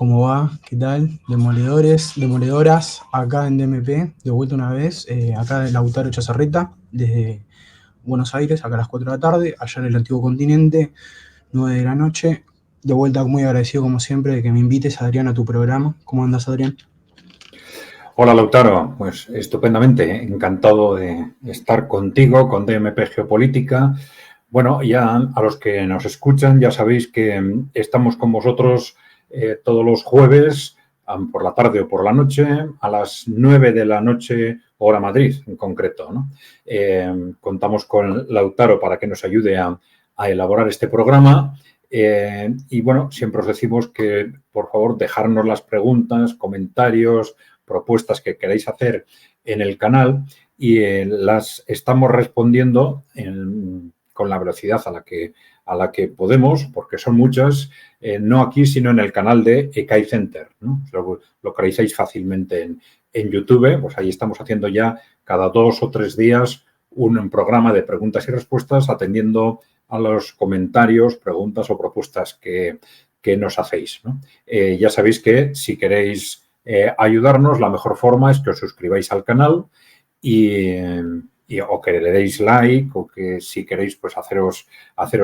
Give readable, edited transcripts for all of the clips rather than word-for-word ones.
¿Cómo va? ¿Qué tal? Demoledores, demoledoras, acá en DMP, de vuelta una vez, acá de Lautaro Chazarreta, desde Buenos Aires, acá a las 4 de la tarde, allá en el antiguo continente, 9 de la noche. De vuelta muy agradecido como siempre de que me invites, Adrián, a tu programa. ¿Cómo andas, Adrián? Hola Lautaro, pues estupendamente, encantado de estar contigo con DMP Geopolítica. Bueno, ya a los que nos escuchan ya sabéis que estamos con vosotros todos los jueves por la tarde o por la noche a las 9 de la noche, hora Madrid en concreto, ¿no? Contamos con Lautaro para que nos ayude a elaborar este programa. Y bueno, siempre os decimos que por favor dejarnos las preguntas, comentarios, propuestas que queráis hacer en el canal y las estamos respondiendo con la velocidad a la que podemos, porque son muchas, no aquí, sino en el canal de ECAI Center, ¿no? Lo localizáis fácilmente en YouTube, pues ahí estamos haciendo ya cada 2 o 3 días un programa de preguntas y respuestas atendiendo a los comentarios, preguntas o propuestas que nos hacéis, ¿no? Ya sabéis que si queréis ayudarnos, la mejor forma es que os suscribáis al canal o que le deis like o que si queréis pues haceros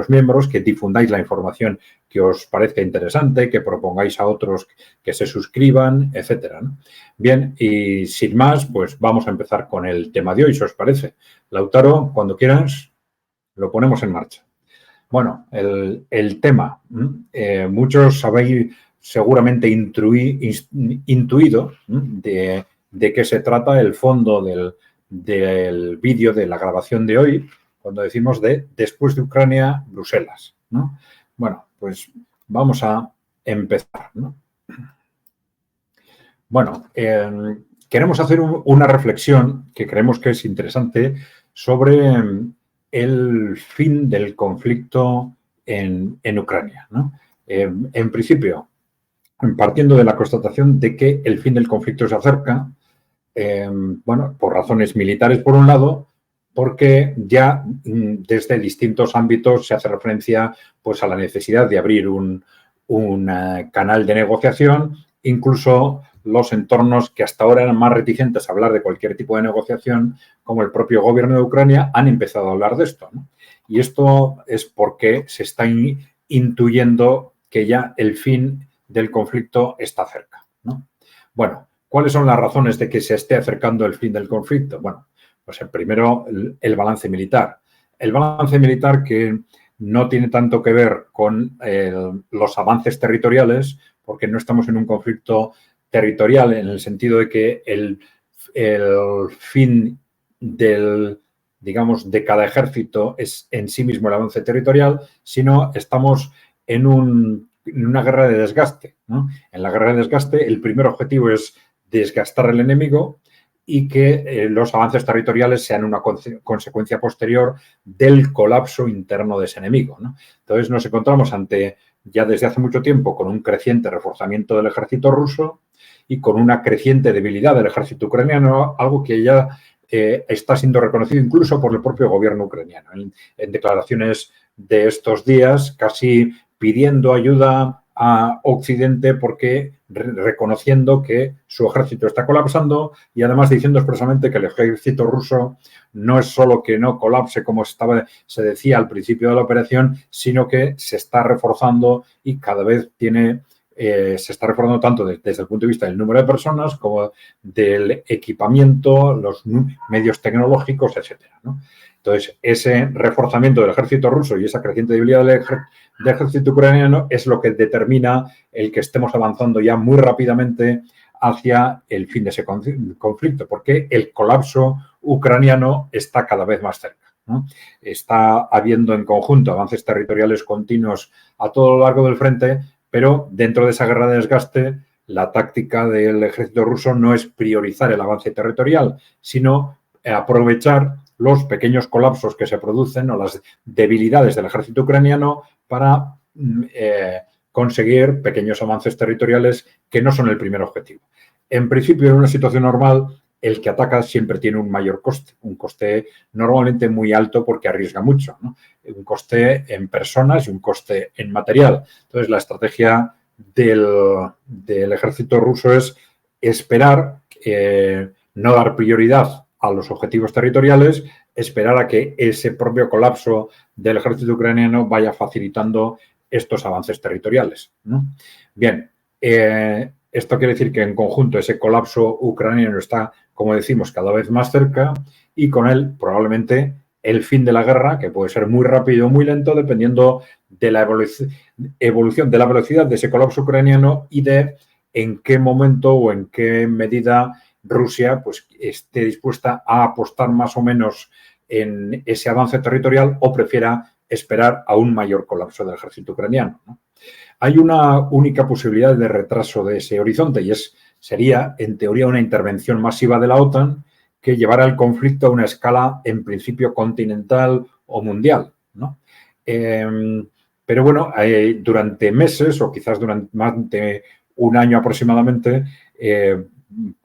miembros, que difundáis la información que os parezca interesante, que propongáis a otros que se suscriban, etcétera, ¿no? Bien, y sin más, pues vamos a empezar con el tema de hoy, si os parece. Lautaro, cuando quieras, lo ponemos en marcha. Bueno, el tema, muchos habéis seguramente intuido de qué se trata el fondo del vídeo de la grabación de hoy, cuando decimos de después de Ucrania, Bruselas, ¿no? Bueno, pues vamos a empezar, ¿no? Bueno, queremos hacer una reflexión que creemos que es interesante sobre el fin del conflicto en Ucrania, ¿no? En principio, partiendo de la constatación de que el fin del conflicto se acerca, bueno, por razones militares por un lado, porque ya desde distintos ámbitos se hace referencia pues, a la necesidad de abrir un canal de negociación, incluso los entornos que hasta ahora eran más reticentes a hablar de cualquier tipo de negociación, como el propio gobierno de Ucrania, han empezado a hablar de esto, ¿no? Y esto es porque se está intuyendo que ya el fin del conflicto está cerca, ¿no? Bueno, ¿cuáles son las razones de que se esté acercando el fin del conflicto? Bueno, pues primero el balance militar. El balance militar que no tiene tanto que ver con los avances territoriales, porque no estamos en un conflicto territorial en el sentido de que el fin digamos, de cada ejército es en sí mismo el avance territorial, sino estamos en una guerra de desgaste, ¿no? En la guerra de desgaste el primer objetivo es desgastar al enemigo y que los avances territoriales sean una consecuencia posterior del colapso interno de ese enemigo, ¿no? Entonces nos encontramos ya desde hace mucho tiempo con un creciente reforzamiento del ejército ruso y con una creciente debilidad del ejército ucraniano, algo que ya está siendo reconocido incluso por el propio gobierno ucraniano. En declaraciones de estos días, casi pidiendo ayuda a Occidente porque reconociendo que su ejército está colapsando y además diciendo expresamente que el ejército ruso no es solo que no colapse como se decía al principio de la operación, sino que se está reforzando y cada vez se está reforzando tanto desde el punto de vista del número de personas como del equipamiento, los medios tecnológicos, etcétera, ¿no? Entonces, ese reforzamiento del ejército ruso y esa creciente debilidad del ejército ucraniano es lo que determina el que estemos avanzando ya muy rápidamente hacia el fin de ese conflicto, porque el colapso ucraniano está cada vez más cerca, ¿no? Está habiendo en conjunto avances territoriales continuos a todo lo largo del frente, pero dentro de esa guerra de desgaste, la táctica del ejército ruso no es priorizar el avance territorial, sino aprovechar los pequeños colapsos que se producen o las debilidades del ejército ucraniano para conseguir pequeños avances territoriales que no son el primer objetivo. En principio, en una situación normal, el que ataca siempre tiene un mayor coste, un coste normalmente muy alto porque arriesga mucho, ¿no? Un coste en personas y un coste en material. Entonces, la estrategia del ejército ruso es esperar, no dar prioridad a los objetivos territoriales, esperar a que ese propio colapso del ejército ucraniano vaya facilitando estos avances territoriales, ¿no? Bien, esto quiere decir que en conjunto ese colapso ucraniano está, como decimos, cada vez más cerca y con él probablemente el fin de la guerra, que puede ser muy rápido o muy lento, dependiendo de la evolución de la velocidad de ese colapso ucraniano y de en qué momento o en qué medida Rusia pues, esté dispuesta a apostar más o menos en ese avance territorial o prefiera esperar a un mayor colapso del ejército ucraniano, ¿no? Hay una única posibilidad de retraso de ese horizonte y sería, en teoría, una intervención masiva de la OTAN que llevara el conflicto a una escala, en principio, continental o mundial, ¿no? Pero bueno, durante meses o quizás durante más de un año aproximadamente,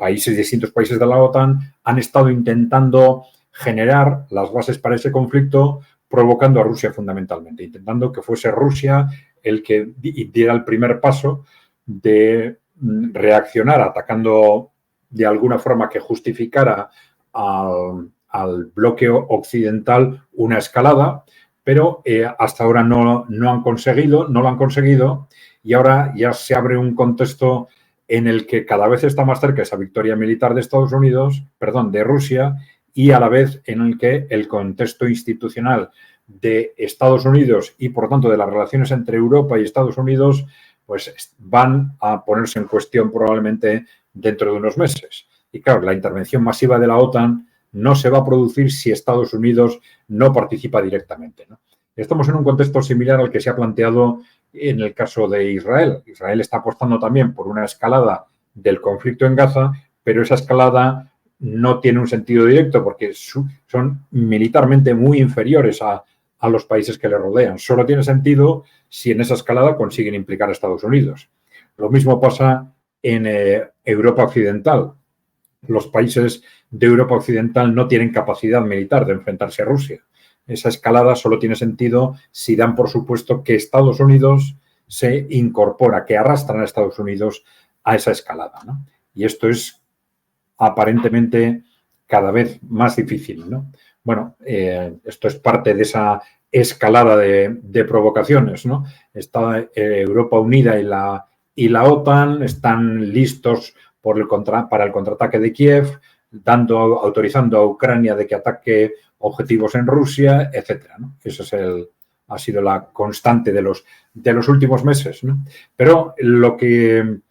distintos países de la OTAN han estado intentando generar las bases para ese conflicto, provocando a Rusia fundamentalmente, intentando que fuese Rusia el que diera el primer paso de reaccionar atacando de alguna forma que justificara al bloque occidental una escalada, pero hasta ahora no lo han conseguido y ahora ya se abre un contexto en el que cada vez está más cerca esa victoria militar de Rusia, y a la vez en el que el contexto institucional de Estados Unidos y, por tanto, de las relaciones entre Europa y Estados Unidos, pues van a ponerse en cuestión probablemente dentro de unos meses. Y claro, la intervención masiva de la OTAN no se va a producir si Estados Unidos no participa directamente, ¿no? Estamos en un contexto similar al que se ha planteado en el caso de Israel. Israel está apostando también por una escalada del conflicto en Gaza, pero esa escalada no tiene un sentido directo porque son militarmente muy inferiores a los países que le rodean. Solo tiene sentido si en esa escalada consiguen implicar a Estados Unidos. Lo mismo pasa en Europa Occidental. Los países de Europa Occidental no tienen capacidad militar de enfrentarse a Rusia. Esa escalada solo tiene sentido si dan por supuesto que Estados Unidos se incorpora, que arrastran a Estados Unidos a esa escalada, ¿no? Y esto es aparentemente cada vez más difícil, ¿no? Bueno, esto es parte de esa escalada de provocaciones, ¿no? Está Europa Unida y la OTAN están listos para el contraataque de Kiev, autorizando a Ucrania de que ataque objetivos en Rusia, etcétera, ¿no? Eso ha sido la constante de los últimos meses, ¿no? Pero lo que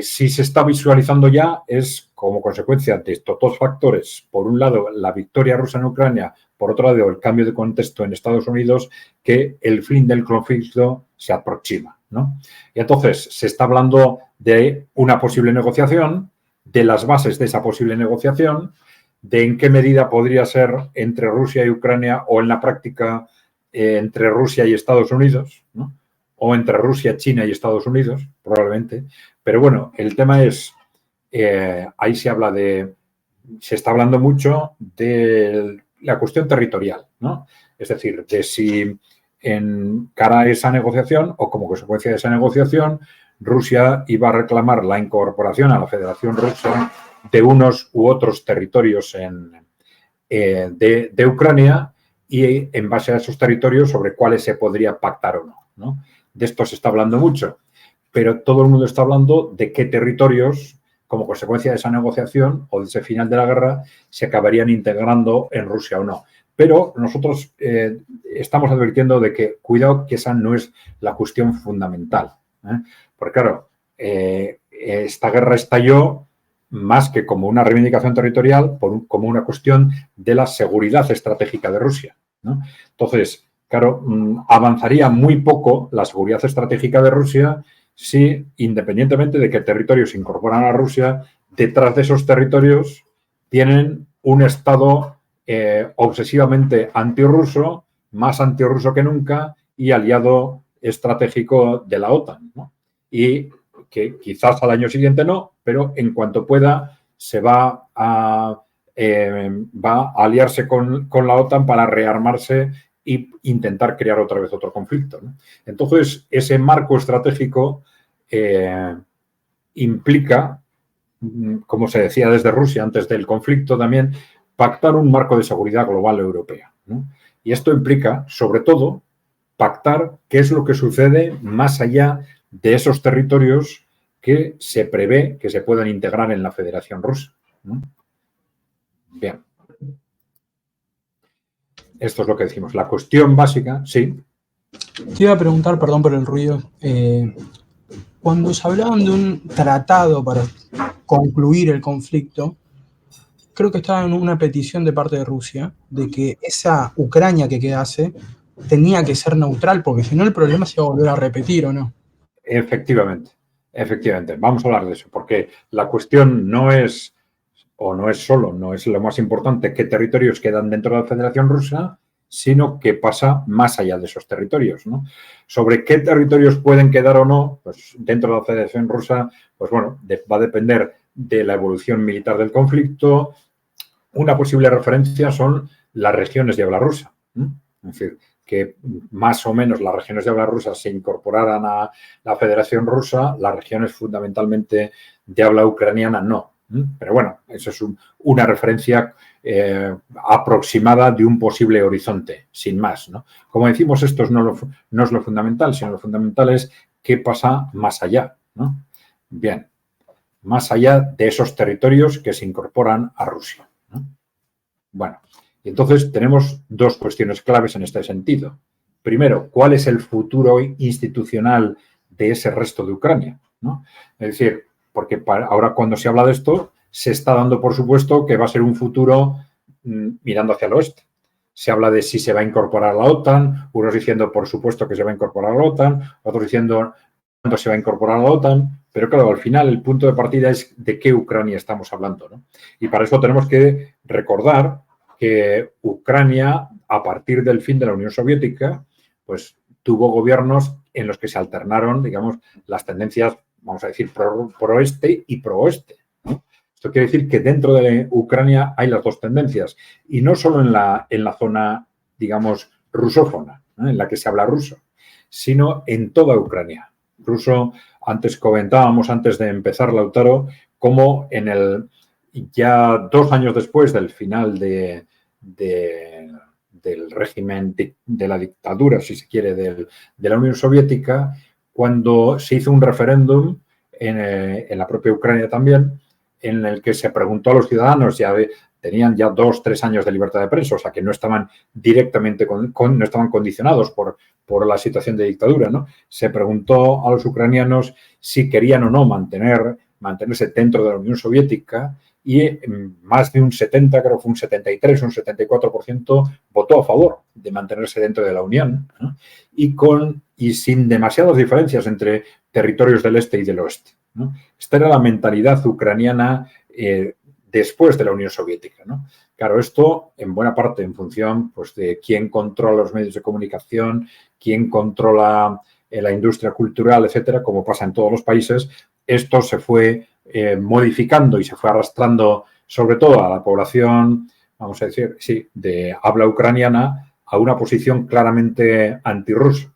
sí se está visualizando ya es, como consecuencia de estos dos factores, por un lado la victoria rusa en Ucrania, por otro lado el cambio de contexto en Estados Unidos, que el fin del conflicto se aproxima, ¿no? Y entonces se está hablando de una posible negociación, de las bases de esa posible negociación, de en qué medida podría ser entre Rusia y Ucrania o en la práctica entre Rusia y Estados Unidos, ¿no? O entre Rusia, China y Estados Unidos, probablemente. Pero bueno, el tema es, ahí se está hablando mucho de la cuestión territorial, ¿no? Es decir, de si en cara a esa negociación o como consecuencia de esa negociación, Rusia iba a reclamar la incorporación a la Federación Rusa de unos u otros territorios de Ucrania y en base a esos territorios sobre cuáles se podría pactar o no, ¿no? De esto se está hablando mucho, pero todo el mundo está hablando de qué territorios, como consecuencia de esa negociación o de ese final de la guerra, se acabarían integrando en Rusia o no. Pero nosotros estamos advirtiendo de que, cuidado, que esa no es la cuestión fundamental, ¿eh? Porque, claro, esta guerra estalló más que como una reivindicación territorial, como una cuestión de la seguridad estratégica de Rusia, ¿no? Entonces, claro, avanzaría muy poco la seguridad estratégica de Rusia si, independientemente de qué territorios se incorporan a Rusia, detrás de esos territorios tienen un Estado obsesivamente antirruso, más antirruso que nunca y aliado estratégico de la OTAN, ¿no? Y que quizás al año siguiente no, pero en cuanto pueda se va a aliarse con la OTAN para rearmarse e intentar crear otra vez otro conflicto, ¿no? Entonces, ese marco estratégico implica, como se decía desde Rusia antes del conflicto también, pactar un marco de seguridad global europea, ¿no? Y esto implica, sobre todo, pactar qué es lo que sucede más allá de esos territorios que se prevé que se puedan integrar en la Federación Rusa, ¿no? Bien. Esto es lo que decimos. La cuestión básica, sí. Te iba a preguntar, perdón por el ruido, cuando se hablaban de un tratado para concluir el conflicto, creo que estaba en una petición de parte de Rusia de que esa Ucrania que quedase tenía que ser neutral, porque si no el problema se iba a volver a repetir, ¿o no? Efectivamente, efectivamente. Vamos a hablar de eso, porque la cuestión no es, o no es solo, no es lo más importante qué territorios quedan dentro de la Federación Rusa, sino qué pasa más allá de esos territorios, ¿no? Sobre qué territorios pueden quedar o no, pues dentro de la Federación Rusa, pues bueno, va a depender de la evolución militar del conflicto. Una posible referencia son las regiones de habla rusa, ¿no? Es decir, que más o menos las regiones de habla rusa se incorporaran a la Federación Rusa, las regiones fundamentalmente de habla ucraniana no. Pero bueno, eso es una referencia aproximada de un posible horizonte, sin más, ¿no? Como decimos, esto no es lo fundamental, sino lo fundamental es qué pasa más allá, ¿no? Bien, más allá de esos territorios que se incorporan a Rusia, ¿no? Bueno, y entonces tenemos dos cuestiones claves en este sentido. Primero, ¿cuál es el futuro institucional de ese resto de Ucrania, ¿no? Es decir, porque ahora cuando se habla de esto, se está dando por supuesto que va a ser un futuro mirando hacia el oeste. Se habla de si se va a incorporar a la OTAN, unos diciendo por supuesto que se va a incorporar a la OTAN, otros diciendo cuándo se va a incorporar a la OTAN, pero claro, al final el punto de partida es de qué Ucrania estamos hablando, ¿no? Y para eso tenemos que recordar que Ucrania, a partir del fin de la Unión Soviética, pues tuvo gobiernos en los que se alternaron, digamos, las tendencias, vamos a decir, pro-este y pro-oeste, ¿no? Esto quiere decir que dentro de Ucrania hay las dos tendencias, y no solo en la zona, digamos, rusófona, ¿no? En la que se habla ruso, sino en toda Ucrania. Incluso antes comentábamos, antes de empezar, Lautaro, cómo ya 2 años después del final del régimen de la dictadura, si se quiere, de la Unión Soviética, cuando se hizo un referéndum en la propia Ucrania también, en el que se preguntó a los ciudadanos, tenían ya 2, 3 años de libertad de prensa, o sea que no estaban directamente no estaban condicionados por la situación de dictadura, ¿no? Se preguntó a los ucranianos si querían o no mantenerse dentro de la Unión Soviética, y más de un 70, creo que fue un 73, un 74% votó a favor de mantenerse dentro de la Unión, ¿no? Y sin demasiadas diferencias entre territorios del este y del oeste, ¿no? Esta era la mentalidad ucraniana después de la Unión Soviética, ¿no? Claro, esto en buena parte en función, pues, de quién controla los medios de comunicación, quién controla la industria cultural, etcétera, como pasa en todos los países. Esto se fue modificando y se fue arrastrando sobre todo a la población, vamos a decir, sí, de habla ucraniana, a una posición claramente antirrusa,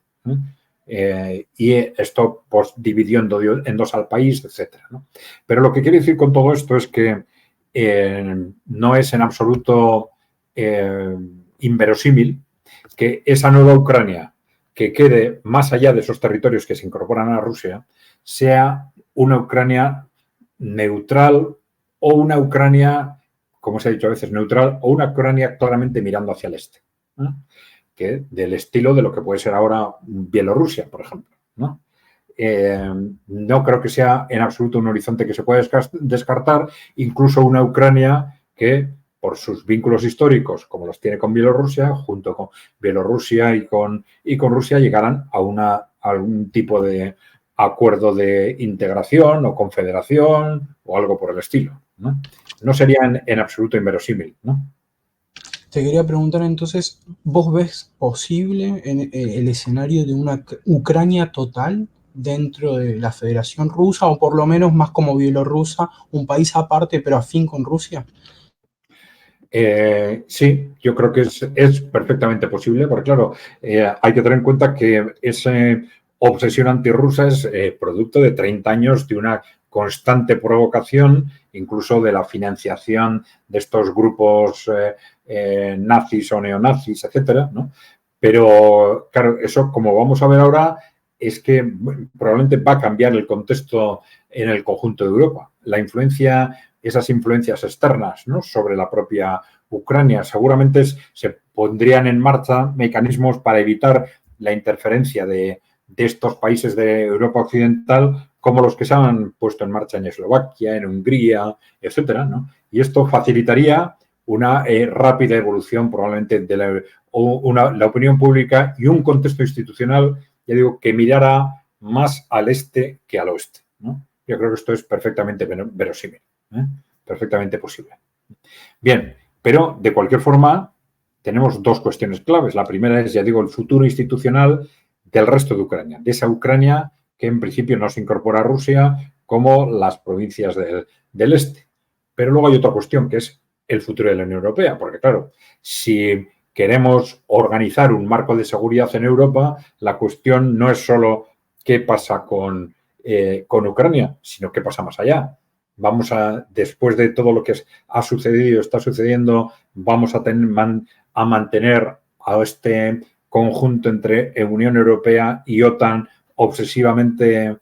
¿eh? Y esto pues, dividió en dos al país, etcétera, ¿no? Pero lo que quiero decir con todo esto es que no es en absoluto inverosímil que esa nueva Ucrania que quede más allá de esos territorios que se incorporan a Rusia sea una Ucrania neutral o una Ucrania, como se ha dicho a veces, neutral o una Ucrania claramente mirando hacia el este, ¿no? Que del estilo de lo que puede ser ahora Bielorrusia, por ejemplo, ¿no? No creo que sea en absoluto un horizonte que se pueda descartar, incluso una Ucrania que, por sus vínculos históricos, como los tiene con Bielorrusia, junto con Bielorrusia y con Rusia, llegaran a algún tipo de acuerdo de integración o confederación o algo por el estilo, ¿no? No sería en absoluto inverosímil, ¿no? Te quería preguntar entonces, ¿vos ves posible el escenario de una Ucrania total dentro de la Federación Rusa, o por lo menos más como Bielorrusia, un país aparte pero afín con Rusia? Sí, yo creo que es perfectamente posible, porque claro, hay que tener en cuenta que esa obsesión antirrusa es producto de 30 años de una constante provocación, incluso de la financiación de estos grupos nazis o neonazis, etcétera, ¿no? Pero, claro, eso, como vamos a ver ahora, es que probablemente va a cambiar el contexto en el conjunto de Europa. La influencia, esas influencias externas, ¿no?, sobre la propia Ucrania, seguramente se pondrían en marcha mecanismos para evitar la interferencia de estos países de Europa Occidental, como los que se han puesto en marcha en Eslovaquia, en Hungría, etcétera, ¿no? Y esto facilitaría una rápida evolución probablemente de la opinión pública y un contexto institucional, ya digo, que mirara más al este que al oeste, ¿no? Yo creo que esto es perfectamente verosímil, perfectamente posible. Bien, pero de cualquier forma tenemos dos cuestiones claves. La primera es, ya digo, el futuro institucional del resto de Ucrania, de esa Ucrania que en principio no se incorpora a Rusia como las provincias del este. Pero luego hay otra cuestión, que es el futuro de la Unión Europea, porque claro, si queremos organizar un marco de seguridad en Europa, la cuestión no es solo qué pasa con Ucrania, sino qué pasa más allá. Después de todo lo que ha sucedido, está sucediendo, vamos a mantener a este conjunto entre Unión Europea y OTAN obsesivamente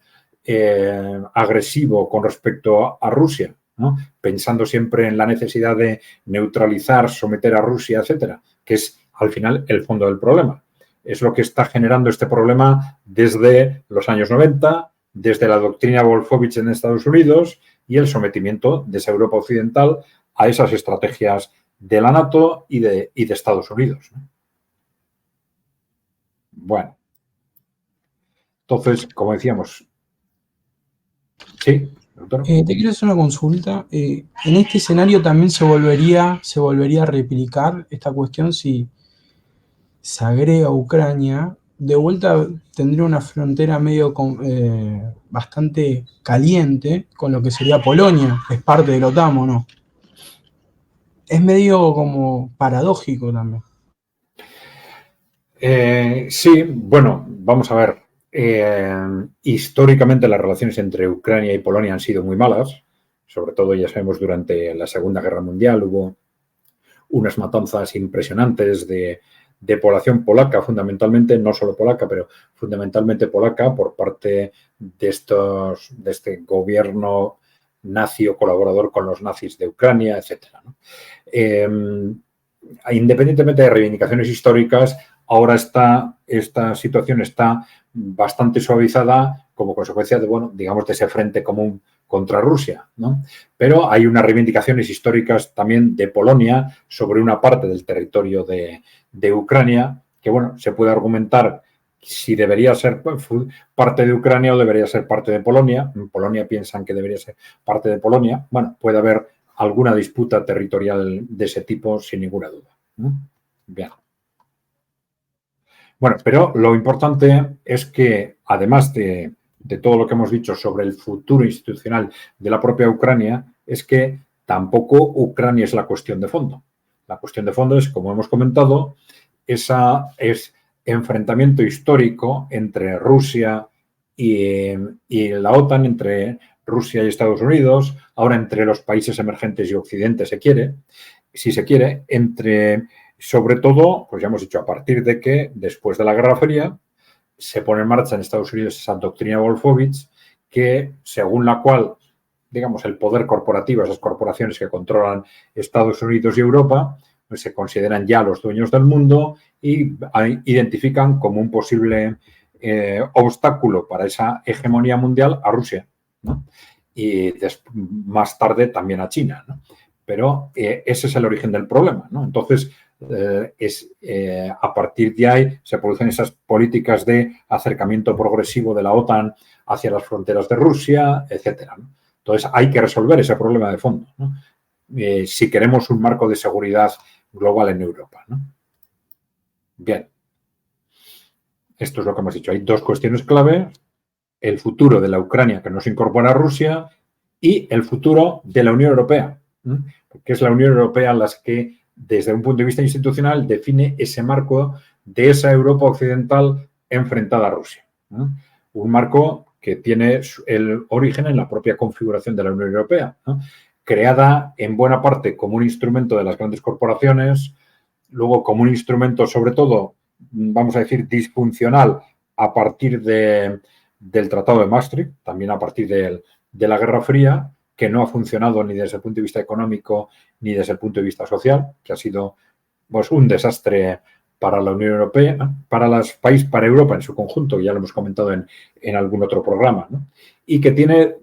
agresivo con respecto a Rusia, ¿no?, pensando siempre en la necesidad de neutralizar, someter a Rusia, etcétera, que es al final el fondo del problema. Es lo que está generando este problema desde los años 90, desde la doctrina Wolfowitz en Estados Unidos y el sometimiento de esa Europa occidental a esas estrategias de la NATO y de Estados Unidos, ¿no? Bueno, entonces, como decíamos, sí, doctor. Te quiero hacer una consulta. En este escenario también se volvería a replicar esta cuestión si se agrega Ucrania. De vuelta tendría una frontera bastante caliente con lo que sería Polonia, que es parte de la OTAN, ¿o no? Es medio como paradójico también. Sí, bueno, vamos a ver. Históricamente las relaciones entre Ucrania y Polonia han sido muy malas, sobre todo ya sabemos durante la Segunda Guerra Mundial hubo unas matanzas impresionantes de población polaca, fundamentalmente, no solo polaca, pero fundamentalmente polaca por parte de este gobierno nazi o colaborador con los nazis de Ucrania, etcétera, ¿no? Independientemente de reivindicaciones históricas, ahora esta situación está bastante suavizada como consecuencia de, bueno, digamos, de ese frente común contra Rusia, ¿no? Pero hay unas reivindicaciones históricas también de Polonia sobre una parte del territorio de Ucrania que, bueno, se puede argumentar si debería ser parte de Ucrania o debería ser parte de Polonia. En Polonia piensan que debería ser parte de Polonia. Bueno, puede haber alguna disputa territorial de ese tipo sin ninguna duda, ¿no? Bien. Bueno, pero lo importante es que, además de todo lo que hemos dicho sobre el futuro institucional de la propia Ucrania, es que tampoco Ucrania es la cuestión de fondo. La cuestión de fondo es, como hemos comentado, ese enfrentamiento histórico entre Rusia y la OTAN, entre Rusia y Estados Unidos, ahora entre los países emergentes y Occidente, si se quiere, sobre todo, pues ya hemos dicho, a partir de que después de la Guerra Fría se pone en marcha en Estados Unidos esa doctrina Wolfowitz, que según la cual, digamos, el poder corporativo, esas corporaciones que controlan Estados Unidos y Europa, pues se consideran ya los dueños del mundo y identifican como un posible obstáculo para esa hegemonía mundial a Rusia, ¿no? Y más tarde también a China, ¿no? Pero ese es el origen del problema, ¿no? Entonces, a partir de ahí se producen esas políticas de acercamiento progresivo de la OTAN hacia las fronteras de Rusia, etcétera, ¿no? Entonces, hay que resolver ese problema de fondo, ¿no? Si queremos un marco de seguridad global en Europa, ¿no? Bien. Esto es lo que hemos dicho. Hay dos cuestiones clave: el futuro de la Ucrania que no se incorpora a Rusia y el futuro de la Unión Europea, ¿no? Porque es la Unión Europea la que desde un punto de vista institucional, define ese marco de esa Europa occidental enfrentada a Rusia, ¿no? Un marco que tiene el origen en la propia configuración de la Unión Europea, ¿no? Creada en buena parte como un instrumento de las grandes corporaciones, luego como un instrumento, sobre todo, vamos a decir, disfuncional a partir del Tratado de Maastricht, también a partir de la Guerra Fría, que no ha funcionado ni desde el punto de vista económico ni desde el punto de vista social, que ha sido pues, un desastre para la Unión Europea, ¿no? Para Europa en su conjunto, ya lo hemos comentado en algún otro programa, ¿no? Y que tiene,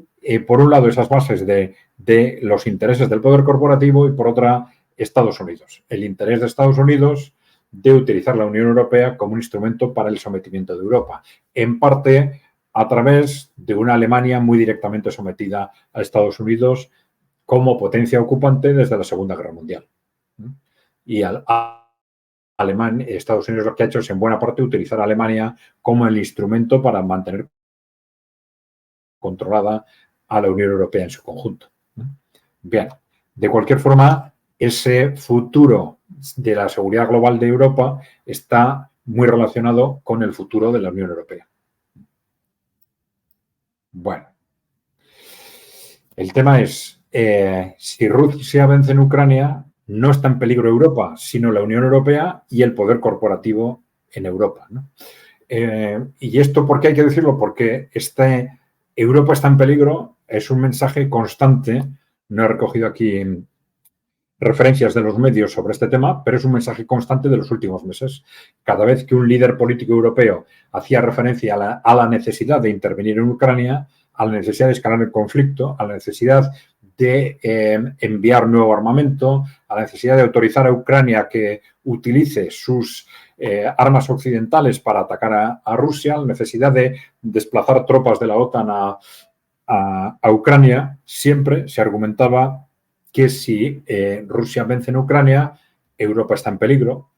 por un lado, esas bases de los intereses del poder corporativo y, por otra, Estados Unidos. El interés de Estados Unidos de utilizar la Unión Europea como un instrumento para el sometimiento de Europa, en parte a través de una Alemania muy directamente sometida a Estados Unidos como potencia ocupante desde la Segunda Guerra Mundial. Y Estados Unidos lo que ha hecho es, en buena parte, utilizar a Alemania como el instrumento para mantener controlada a la Unión Europea en su conjunto. Bien, de cualquier forma, ese futuro de la seguridad global de Europa está muy relacionado con el futuro de la Unión Europea. Bueno, el tema es, si Rusia vence en Ucrania, no está en peligro Europa, sino la Unión Europea y el poder corporativo en Europa, ¿no? Y esto, ¿por qué hay que decirlo? Porque Europa está en peligro, es un mensaje constante. No he recogido aquí referencias de los medios sobre este tema, pero es un mensaje constante de los últimos meses. Cada vez que un líder político europeo hacía referencia a la necesidad de intervenir en Ucrania, a la necesidad de escalar el conflicto, a la necesidad de enviar nuevo armamento, a la necesidad de autorizar a Ucrania que utilice sus armas occidentales para atacar a Rusia, la necesidad de desplazar tropas de la OTAN a Ucrania, siempre se argumentaba que si Rusia vence en Ucrania, Europa está en peligro,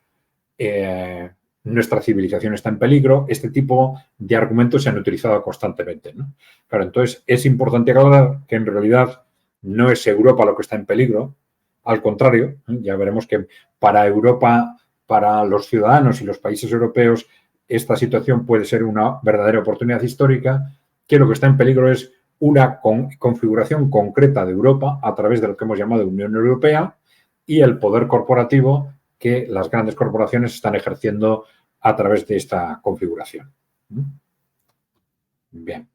nuestra civilización está en peligro. Este tipo de argumentos se han utilizado constantemente, ¿no? Claro, entonces es importante aclarar que en realidad no es Europa lo que está en peligro, al contrario, ya veremos que para Europa, para los ciudadanos y los países europeos, esta situación puede ser una verdadera oportunidad histórica, que lo que está en peligro es una configuración concreta de Europa a través de lo que hemos llamado Unión Europea y el poder corporativo que las grandes corporaciones están ejerciendo a través de esta configuración. Bien.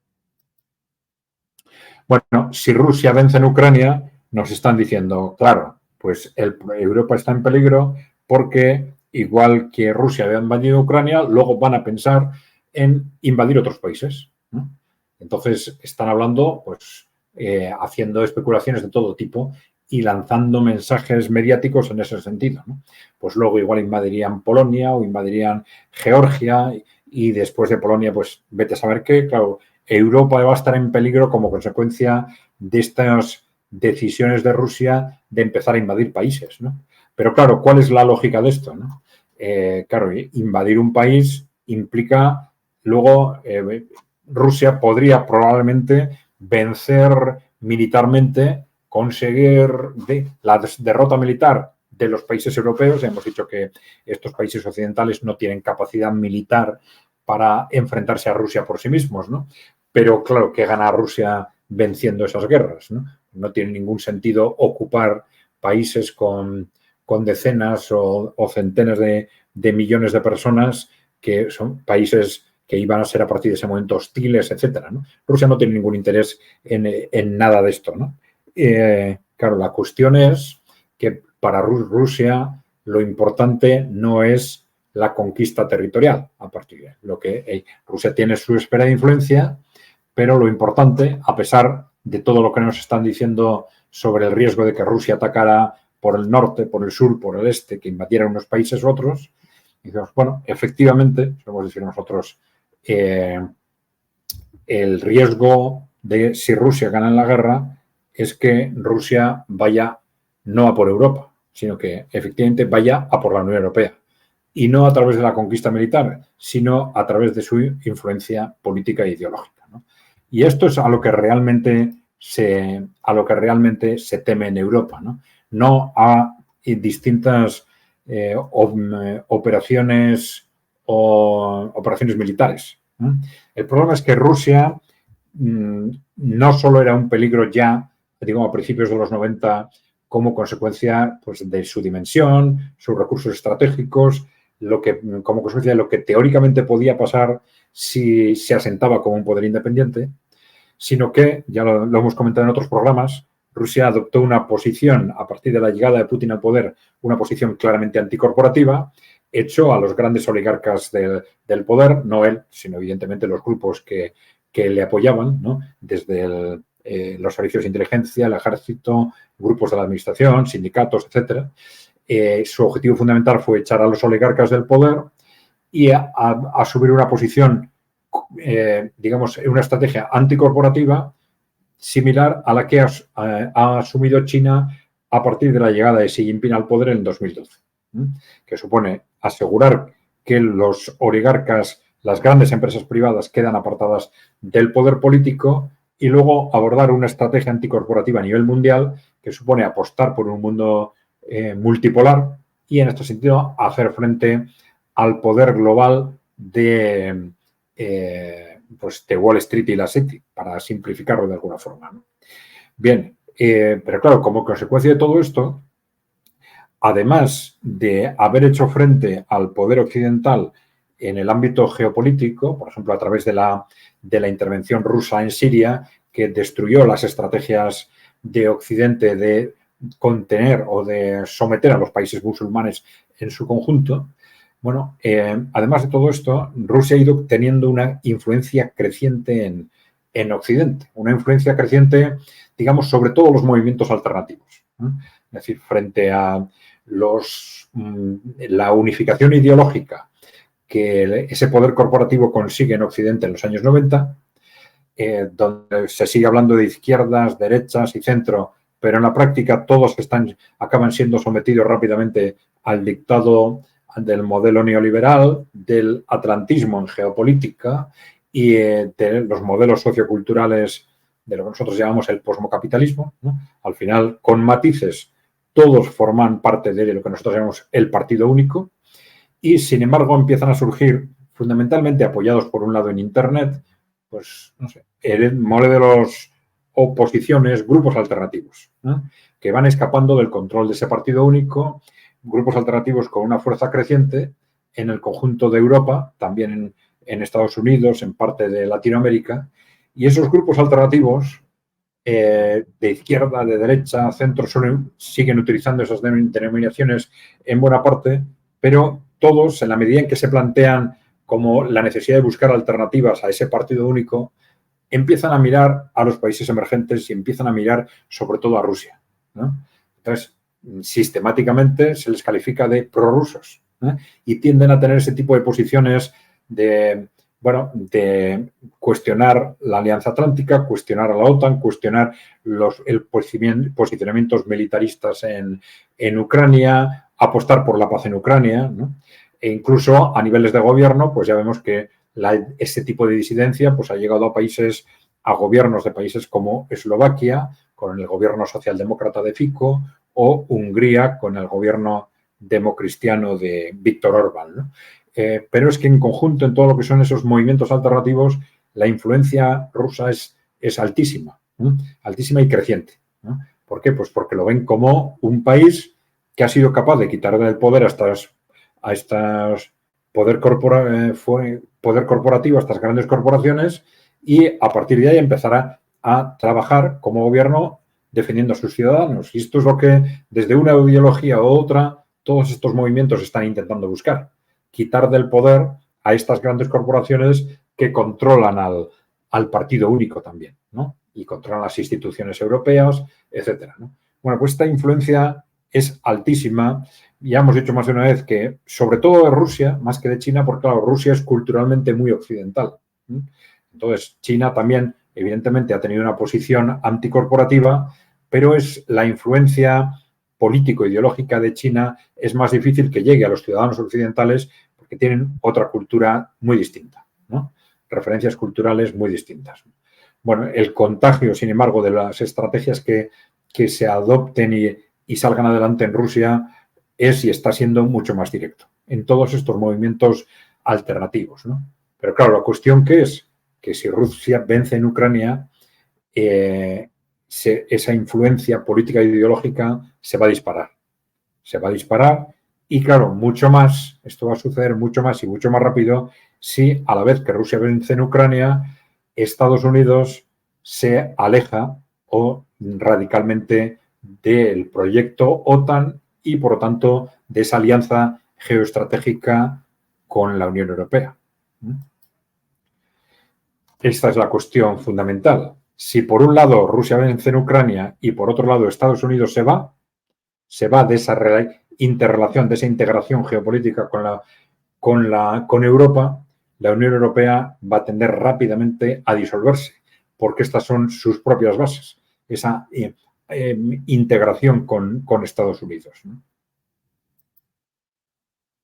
Bueno, si Rusia vence en Ucrania, nos están diciendo, claro, pues Europa está en peligro porque, igual que Rusia había invadido Ucrania, luego van a pensar en invadir otros países, ¿no? Entonces, están hablando, pues, haciendo especulaciones de todo tipo y lanzando mensajes mediáticos en ese sentido, ¿no? Pues luego igual invadirían Polonia o invadirían Georgia y después de Polonia, pues, vete a saber qué, claro, Europa va a estar en peligro como consecuencia de estas decisiones de Rusia de empezar a invadir países, ¿no? Pero claro, ¿cuál es la lógica de esto, ¿no? Claro, invadir un país implica luego Rusia podría probablemente vencer militarmente, conseguir la derrota militar de los países europeos. Hemos dicho que estos países occidentales no tienen capacidad militar para enfrentarse a Rusia por sí mismos, ¿no? Pero claro, ¿qué gana Rusia venciendo esas guerras, ¿no? No tiene ningún sentido ocupar países con decenas o centenas de millones de personas que son países que iban a ser a partir de ese momento hostiles, etcétera, ¿no? Rusia no tiene ningún interés en nada de esto, ¿no? Claro, la cuestión es que para Rusia lo importante no es la conquista territorial. A partir de lo que Rusia tiene su esfera de influencia, pero lo importante, a pesar de todo lo que nos están diciendo sobre el riesgo de que Rusia atacara por el norte, por el sur, por el este, que invadiera unos países u otros, y decimos, bueno, efectivamente, podemos decir nosotros, el riesgo de si Rusia gana en la guerra es que Rusia vaya no a por Europa, sino que efectivamente vaya a por la Unión Europea. Y no a través de la conquista militar, sino a través de su influencia política e ideológica, ¿no? Y esto es a lo que realmente se teme en Europa, ¿no? No a y distintas operaciones o operaciones militares. El problema es que Rusia no solo era un peligro ya, digamos, a principios de los 90, como consecuencia pues, de su dimensión, sus recursos estratégicos, como consecuencia de lo que teóricamente podía pasar si se asentaba como un poder independiente, sino que, ya lo hemos comentado en otros programas, Rusia adoptó una posición, a partir de la llegada de Putin al poder, una posición claramente anticorporativa, echó a los grandes oligarcas del poder, no él, sino evidentemente los grupos que le apoyaban, ¿no? Desde los servicios de inteligencia, el ejército, grupos de la administración, sindicatos, etcétera. Su objetivo fundamental fue echar a los oligarcas del poder y asumir una posición, digamos, una estrategia anticorporativa similar a la que ha asumido China a partir de la llegada de Xi Jinping al poder en 2012, que supone asegurar que los oligarcas, las grandes empresas privadas, quedan apartadas del poder político y luego abordar una estrategia anticorporativa a nivel mundial que supone apostar por un mundo multipolar y, en este sentido, hacer frente al poder global de Wall Street y la City, para simplificarlo de alguna forma, ¿no? Bien, pero claro, como consecuencia de todo esto, además de haber hecho frente al poder occidental en el ámbito geopolítico, por ejemplo, a través de la intervención rusa en Siria, que destruyó las estrategias de Occidente de contener o de someter a los países musulmanes en su conjunto. Bueno, además de todo esto, Rusia ha ido teniendo una influencia creciente en Occidente, una influencia creciente, digamos, sobre todos los movimientos alternativos, ¿no? Es decir, frente a la unificación ideológica que ese poder corporativo consigue en Occidente en los años 90, donde se sigue hablando de izquierdas, derechas y centro, pero en la práctica todos acaban siendo sometidos rápidamente al dictado del modelo neoliberal, del atlantismo en geopolítica y de los modelos socioculturales de lo que nosotros llamamos el posmocapitalismo, ¿no? Al final, con matices, todos forman parte de lo que nosotros llamamos el partido único y, sin embargo, empiezan a surgir, fundamentalmente apoyados por un lado en Internet, pues, no sé, modelos, oposiciones, grupos alternativos, ¿no? Que van escapando del control de ese partido único, grupos alternativos con una fuerza creciente en el conjunto de Europa, también en Estados Unidos, en parte de Latinoamérica, y esos grupos alternativos de izquierda, de derecha, centro, siguen utilizando esas denominaciones en buena parte, pero todos, en la medida en que se plantean como la necesidad de buscar alternativas a ese partido único, empiezan a mirar a los países emergentes y empiezan a mirar sobre todo a Rusia, ¿no? Entonces, sistemáticamente se les califica de prorrusos, ¿eh? Y tienden a tener ese tipo de posiciones de cuestionar la Alianza Atlántica, cuestionar a la OTAN, cuestionar los posicionamientos militaristas en Ucrania, apostar por la paz en Ucrania, ¿no? E incluso a niveles de gobierno, pues ya vemos que ese tipo de disidencia pues ha llegado a gobiernos de países como Eslovaquia, con el gobierno socialdemócrata de Fico, o Hungría, con el gobierno democristiano de Víctor Orbán, ¿no? Pero es que en conjunto, en todo lo que son esos movimientos alternativos, la influencia rusa es altísima, ¿no? Altísima y creciente, ¿no? ¿Por qué? Pues porque lo ven como un país que ha sido capaz de quitar del poder a estas poder corporativo, a estas grandes corporaciones, y a partir de ahí empezar a trabajar como gobierno defendiendo a sus ciudadanos. Y esto es lo que, desde una ideología u otra, todos estos movimientos están intentando buscar. Quitar del poder a estas grandes corporaciones que controlan al partido único también, ¿no? Y controlan las instituciones europeas, etcétera, ¿no? Bueno, pues esta influencia es altísima. Ya hemos dicho más de una vez que, sobre todo de Rusia, más que de China, porque, claro, Rusia es culturalmente muy occidental, ¿sí? Entonces, China también, evidentemente, ha tenido una posición anticorporativa, pero es la influencia político-ideológica de China es más difícil que llegue a los ciudadanos occidentales porque tienen otra cultura muy distinta, ¿no? Referencias culturales muy distintas. Bueno, el contagio, sin embargo, de las estrategias que se adopten y salgan adelante en Rusia es y está siendo mucho más directo en todos estos movimientos alternativos, ¿no? Pero claro, la cuestión que es que si Rusia vence en Ucrania, esa influencia política e ideológica se va a disparar. Se va a disparar y, claro, mucho más, esto va a suceder mucho más y mucho más rápido si a la vez que Rusia vence en Ucrania, Estados Unidos se aleja o radicalmente del proyecto OTAN y, por lo tanto, de esa alianza geoestratégica con la Unión Europea. Esta es la cuestión fundamental. Si por un lado Rusia vence en Ucrania y por otro lado Estados Unidos se va de esa interrelación, de esa integración geopolítica con Europa, la Unión Europea va a tender rápidamente a disolverse, porque estas son sus propias bases, esa integración con Estados Unidos, ¿no?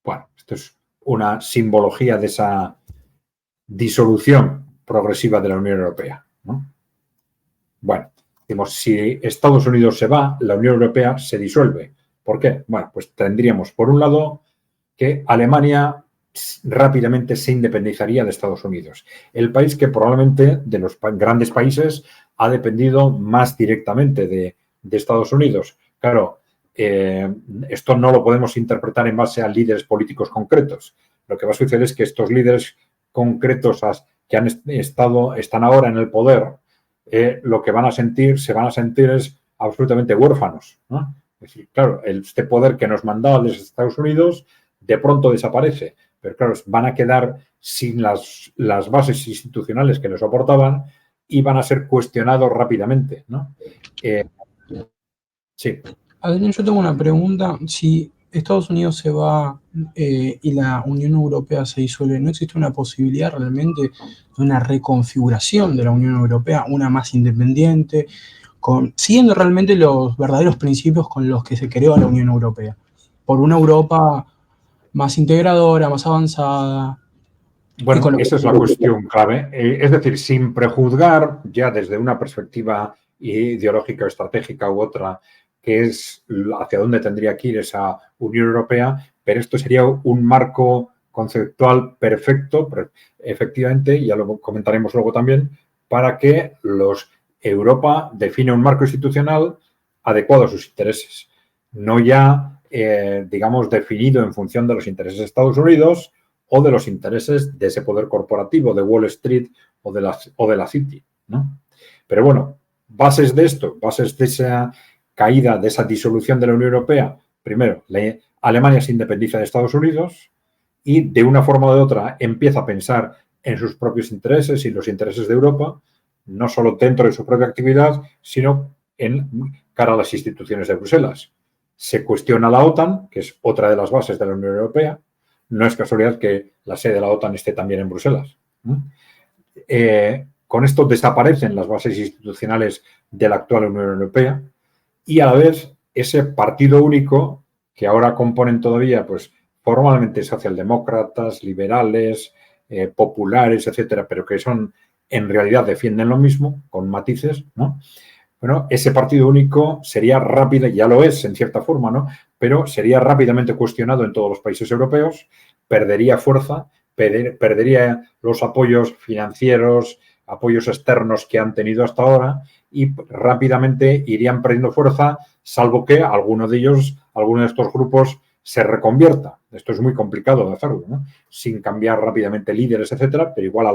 Bueno, esto es una simbología de esa disolución progresiva de la Unión Europea, ¿no? Bueno, decimos, si Estados Unidos se va, la Unión Europea se disuelve. ¿Por qué? Bueno, pues tendríamos, por un lado, que Alemania rápidamente se independizaría de Estados Unidos. El país que probablemente de los grandes países ha dependido más directamente de Estados Unidos. Claro, esto no lo podemos interpretar en base a líderes políticos concretos. Lo que va a suceder es que estos líderes concretos que están ahora en el poder, lo que se van a sentir es absolutamente huérfanos, ¿no? Es decir, claro, este poder que nos mandaba desde Estados Unidos de pronto desaparece, pero claro, van a quedar sin las bases institucionales que les aportaban y van a ser cuestionados rápidamente, ¿no? Sí. Adrián, yo tengo una pregunta. Si Estados Unidos se va y la Unión Europea se disuelve, ¿no existe una posibilidad realmente de una reconfiguración de la Unión Europea, una más independiente, siguiendo realmente los verdaderos principios con los que se creó la Unión Europea? Por una Europa más integradora, más avanzada. Bueno, esa es la cuestión clave. Es decir, sin prejuzgar ya desde una perspectiva ideológica o estratégica u otra, que es hacia dónde tendría que ir esa Unión Europea, pero esto sería un marco conceptual perfecto, efectivamente, ya lo comentaremos luego también, para que Europa define un marco institucional adecuado a sus intereses, no ya, digamos, definido en función de los intereses de Estados Unidos o de los intereses de ese poder corporativo, de Wall Street o de la City, ¿no? Pero bueno, bases de esto, bases de esa caída, de esa disolución de la Unión Europea. Primero, Alemania se independiza de Estados Unidos y de una forma o de otra empieza a pensar en sus propios intereses y los intereses de Europa, no solo dentro de su propia actividad, sino en cara a las instituciones de Bruselas. Se cuestiona la OTAN, que es otra de las bases de la Unión Europea. No es casualidad que la sede de la OTAN esté también en Bruselas. Con esto desaparecen las bases institucionales de la actual Unión Europea y a la vez ese partido único que ahora componen todavía, pues formalmente socialdemócratas, liberales, populares, etcétera, pero que en realidad defienden lo mismo, con matices, ¿no? Bueno, ese partido único sería rápido, ya lo es en cierta forma, ¿no? Pero sería rápidamente cuestionado en todos los países europeos, perdería fuerza, perdería los apoyos financieros, apoyos externos que han tenido hasta ahora y rápidamente irían perdiendo fuerza, salvo que alguno de estos grupos se reconvierta. Esto es muy complicado de hacerlo, ¿no? Sin cambiar rápidamente líderes, etcétera, pero igual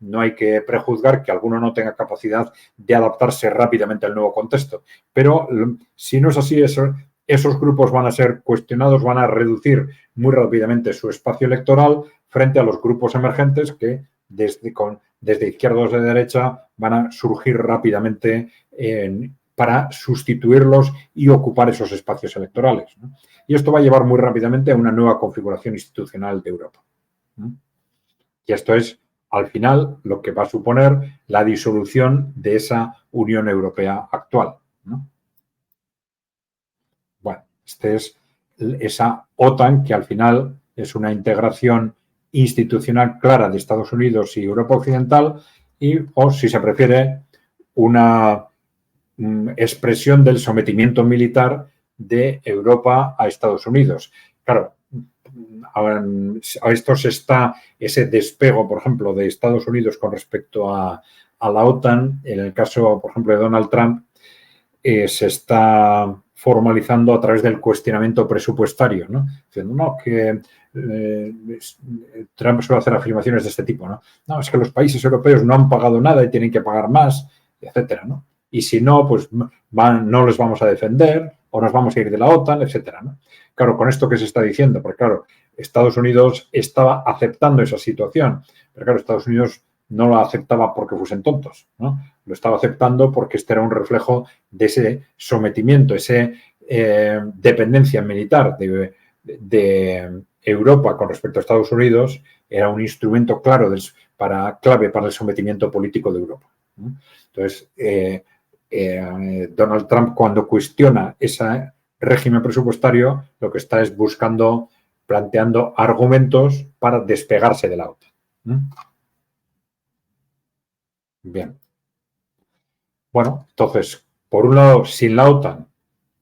no hay que prejuzgar que alguno no tenga capacidad de adaptarse rápidamente al nuevo contexto. Pero si no es así, esos grupos van a ser cuestionados, van a reducir muy rápidamente su espacio electoral frente a los grupos emergentes que desde izquierda o de derecha van a surgir rápidamente para sustituirlos y ocupar esos espacios electorales, ¿no? Y esto va a llevar muy rápidamente a una nueva configuración institucional de Europa, ¿no? Y esto es, al final, lo que va a suponer la disolución de esa Unión Europea actual, ¿no? Bueno, es esa OTAN que al final es una integración institucional clara de Estados Unidos y Europa Occidental o, si se prefiere, una expresión del sometimiento militar de Europa a Estados Unidos. Claro, a esto se está ese despego, por ejemplo, de Estados Unidos con respecto a la OTAN. En el caso, por ejemplo, de Donald Trump, se está formalizando a través del cuestionamiento presupuestario, ¿no? Diciendo, no, que Trump suele hacer afirmaciones de este tipo, ¿no? No, es que los países europeos no han pagado nada y tienen que pagar más, etcétera, ¿no? Y si no, pues no les vamos a defender o nos vamos a ir de la OTAN, etcétera, ¿no? Claro, con esto que se está diciendo, porque claro, Estados Unidos estaba aceptando esa situación, pero claro, Estados Unidos no lo aceptaba porque fuesen tontos, ¿no? Lo estaba aceptando porque este era un reflejo de ese sometimiento, esa dependencia militar de Europa con respecto a Estados Unidos, era un instrumento clave para el sometimiento político de Europa. Entonces, Donald Trump, cuando cuestiona ese régimen presupuestario, lo que está es planteando argumentos para despegarse de la OTAN. Bien. Bueno, entonces, por un lado, sin la OTAN,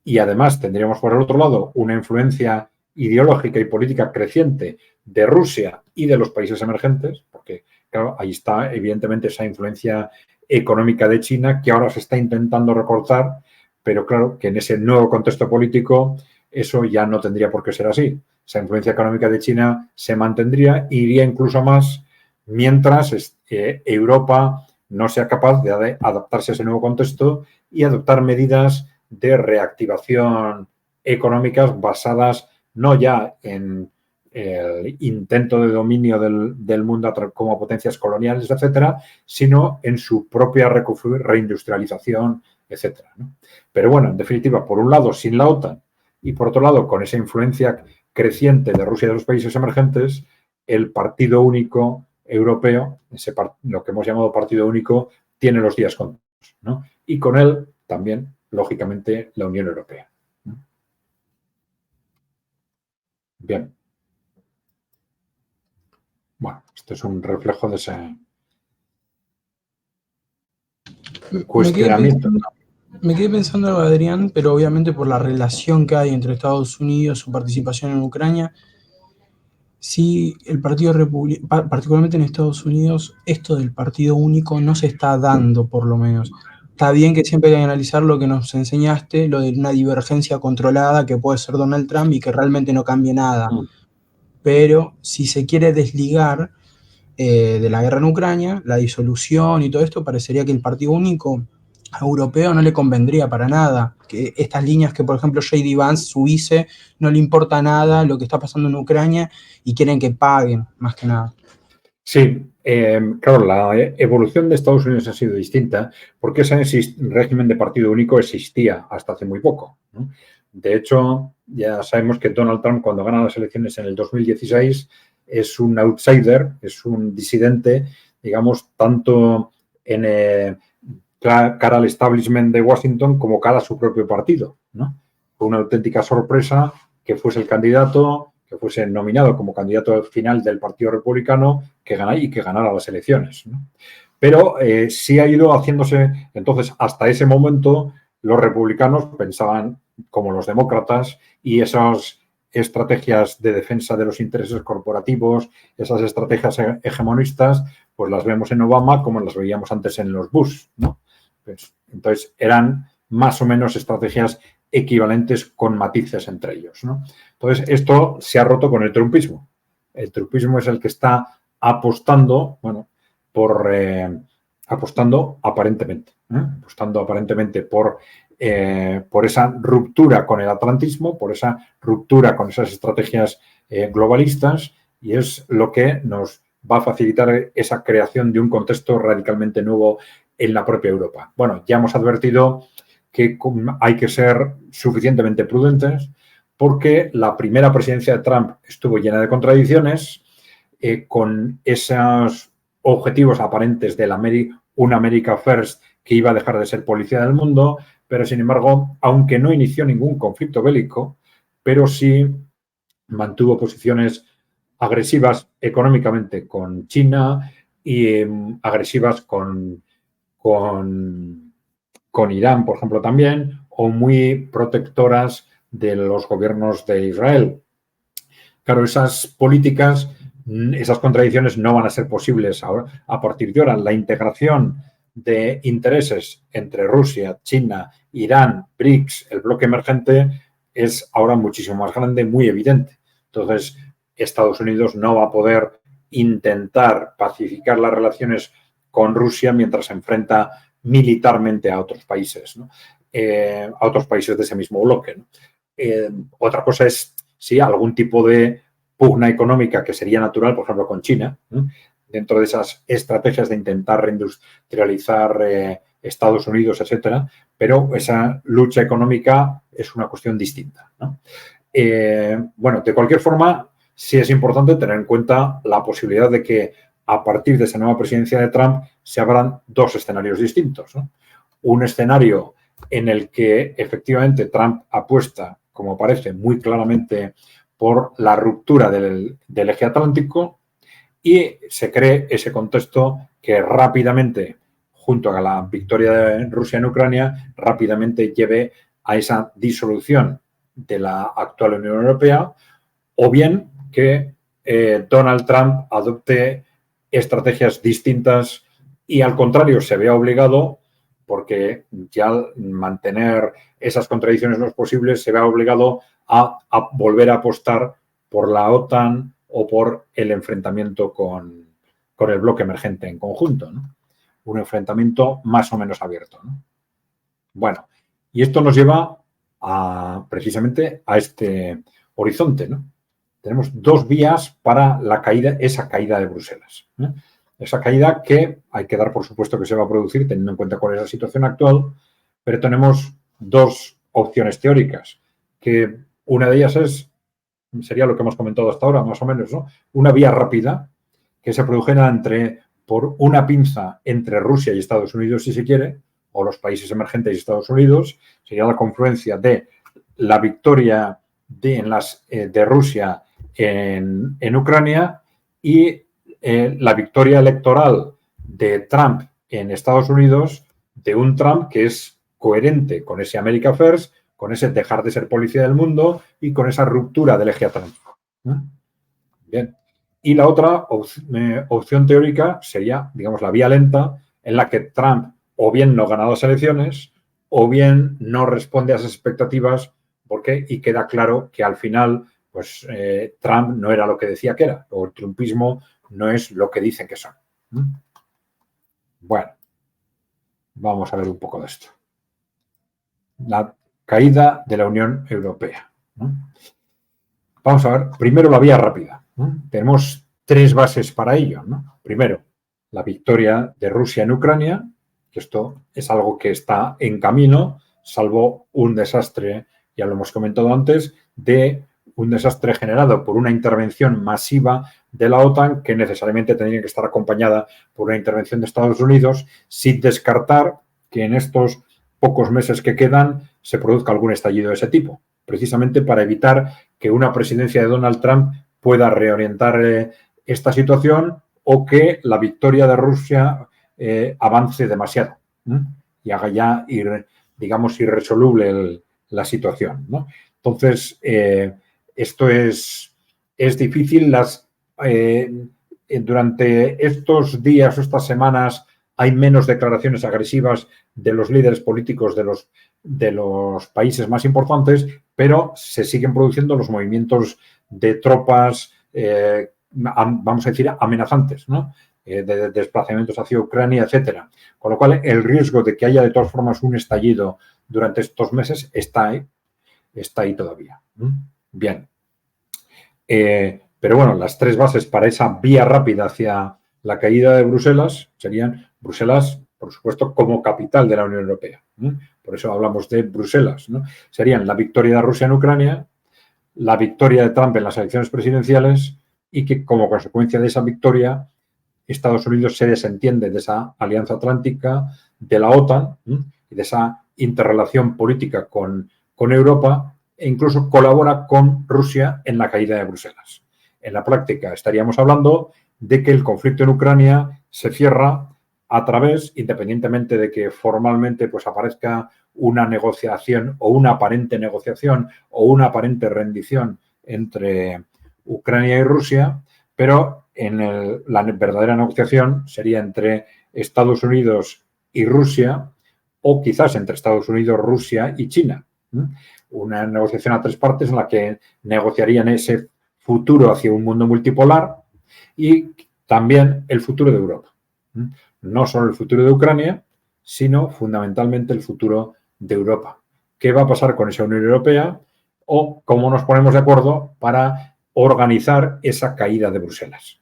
y además tendríamos por el otro lado una influencia ideológica y política creciente de Rusia y de los países emergentes, porque claro, ahí está evidentemente esa influencia económica de China que ahora se está intentando recortar, pero claro que en ese nuevo contexto político eso ya no tendría por qué ser así. Esa influencia económica de China se mantendría e iría incluso más mientras Europa no sea capaz de adaptarse a ese nuevo contexto y adoptar medidas de reactivación económicas basadas no ya en el intento de dominio del mundo como potencias coloniales, etcétera, sino en su propia reindustrialización, etcétera, ¿no? Pero bueno, en definitiva, por un lado, sin la OTAN y por otro lado, con esa influencia creciente de Rusia y de los países emergentes, el partido único europeo, lo que hemos llamado partido único, tiene los días contados, ¿no? Y con él también, lógicamente, la Unión Europea. Bien. Bueno, esto es un reflejo de ese cuestionamiento. Me quedé pensando, Adrián, pero obviamente por la relación que hay entre Estados Unidos, su participación en Ucrania, si el Partido Republicano, particularmente en Estados Unidos, esto del partido único no se está dando, por lo menos. Está bien que siempre hay que analizar lo que nos enseñaste, lo de una divergencia controlada que puede ser Donald Trump y que realmente no cambie nada. Pero si se quiere desligar de la guerra en Ucrania, la disolución y todo esto, parecería que el partido único europeo no le convendría para nada. Que estas líneas que, por ejemplo, J.D. Vance, su vice, no le importa nada lo que está pasando en Ucrania y quieren que paguen, más que nada. Sí, claro, la evolución de Estados Unidos ha sido distinta porque ese régimen de partido único existía hasta hace muy poco, ¿no? De hecho, ya sabemos que Donald Trump, cuando gana las elecciones en el 2016, es un outsider, es un disidente, digamos, tanto en cara al establishment de Washington como cara a su propio partido, ¿no? Fue una auténtica sorpresa que fuese el candidato, que fuese nominado como candidato final del Partido Republicano que ganara las elecciones, ¿no? Pero sí ha ido haciéndose, entonces, hasta ese momento, los republicanos pensaban como los demócratas y esas estrategias de defensa de los intereses corporativos, esas estrategias hegemonistas, pues las vemos en Obama como las veíamos antes en los Bush, ¿no? Pues, entonces, eran más o menos estrategias equivalentes con matices entre ellos, ¿no? Entonces, esto se ha roto con el trumpismo. El trumpismo es el que está apostando, bueno, apostando aparentemente por esa ruptura con el atlantismo, por esa ruptura con esas estrategias globalistas, y es lo que nos va a facilitar esa creación de un contexto radicalmente nuevo en la propia Europa. Bueno, ya hemos advertido que hay que ser suficientemente prudentes porque la primera presidencia de Trump estuvo llena de contradicciones, con esos objetivos aparentes de un America First que iba a dejar de ser policía del mundo, pero sin embargo, aunque no inició ningún conflicto bélico, pero sí mantuvo posiciones agresivas económicamente con China y agresivas con Irán, por ejemplo, también, o muy protectoras de los gobiernos de Israel. Claro, esas políticas, esas contradicciones no van a ser posibles ahora. A partir de ahora, la integración de intereses entre Rusia, China, Irán, BRICS, el bloque emergente, es ahora muchísimo más grande, muy evidente. Entonces, Estados Unidos no va a poder intentar pacificar las relaciones con Rusia mientras se enfrenta militarmente a otros países, ¿no? A otros países de ese mismo bloque, ¿no? Otra cosa es, sí, algún tipo de pugna económica que sería natural, por ejemplo, con China, ¿no? Dentro de esas estrategias de intentar reindustrializar Estados Unidos, etcétera, pero esa lucha económica es una cuestión distinta, ¿no? Bueno, de cualquier forma, sí es importante tener en cuenta la posibilidad de que a partir de esa nueva presidencia de Trump se abran dos escenarios distintos, ¿no? Un escenario en el que efectivamente Trump apuesta, como parece muy claramente, por la ruptura del eje atlántico y se cree ese contexto que rápidamente, junto a la victoria de Rusia en Ucrania, rápidamente lleve a esa disolución de la actual Unión Europea, o bien que Donald Trump adopte estrategias distintas y al contrario se vea obligado, porque ya mantener esas contradicciones no es posible, se vea obligado a volver a apostar por la OTAN o por el enfrentamiento con el bloque emergente en conjunto, ¿no? Un enfrentamiento más o menos abierto, ¿no? Bueno, y esto nos lleva precisamente a este horizonte, ¿no? Tenemos dos vías para esa caída de Bruselas, ¿no? Esa caída que hay que dar por supuesto que se va a producir teniendo en cuenta cuál es la situación actual, pero tenemos dos opciones teóricas, que una de ellas sería lo que hemos comentado hasta ahora, más o menos, ¿no? Una vía rápida que se produjera por una pinza entre Rusia y Estados Unidos, si se quiere, o los países emergentes y Estados Unidos, sería la confluencia de la victoria de Rusia en Ucrania y la victoria electoral de Trump en Estados Unidos, de un Trump que es coherente con ese America First, con ese dejar de ser policía del mundo y con esa ruptura del eje atlántico. Bien. Y la otra opción teórica sería, digamos, la vía lenta en la que Trump o bien no gana las elecciones o bien no responde a esas expectativas y queda claro que al final pues Trump no era lo que decía que era, o el trumpismo no es lo que dicen que son. Bueno, vamos a ver un poco de esto. La caída de la Unión Europea. Vamos a ver, primero la vía rápida. Tenemos tres bases para ello, ¿no? Primero, la victoria de Rusia en Ucrania, que esto es algo que está en camino, salvo un desastre, ya lo hemos comentado antes, de un desastre generado por una intervención masiva de la OTAN que necesariamente tendría que estar acompañada por una intervención de Estados Unidos, sin descartar que en estos pocos meses que quedan se produzca algún estallido de ese tipo, precisamente para evitar que una presidencia de Donald Trump pueda reorientar esta situación o que la victoria de Rusia avance demasiado y haga ya, digamos, irresoluble la situación, ¿no? Entonces, esto es difícil. Durante estos días o estas semanas hay menos declaraciones agresivas de los líderes políticos de los países más importantes, pero se siguen produciendo los movimientos de tropas, vamos a decir, amenazantes, ¿no? De desplazamientos hacia Ucrania, etcétera. Con lo cual, el riesgo de que haya de todas formas un estallido durante estos meses está ahí todavía. Bien. Pero bueno, las tres bases para esa vía rápida hacia la caída de Bruselas serían Bruselas, por supuesto, como capital de la Unión Europea. Por eso hablamos de Bruselas, ¿no? Serían la victoria de Rusia en Ucrania, la victoria de Trump en las elecciones presidenciales y que como consecuencia de esa victoria Estados Unidos se desentiende de esa alianza atlántica, de la OTAN y de esa interrelación política con Europa e incluso colabora con Rusia en la caída de Bruselas. En la práctica estaríamos hablando de que el conflicto en Ucrania se cierra a través, independientemente de que formalmente pues aparezca una negociación o una aparente negociación o una aparente rendición entre Ucrania y Rusia, pero la verdadera negociación sería entre Estados Unidos y Rusia, o quizás entre Estados Unidos, Rusia y China. Una negociación a tres partes en la que negociarían ese futuro hacia un mundo multipolar y también el futuro de Europa. No solo el futuro de Ucrania, sino fundamentalmente el futuro de Europa. ¿Qué va a pasar con esa Unión Europea? O cómo nos ponemos de acuerdo para organizar esa caída de Bruselas.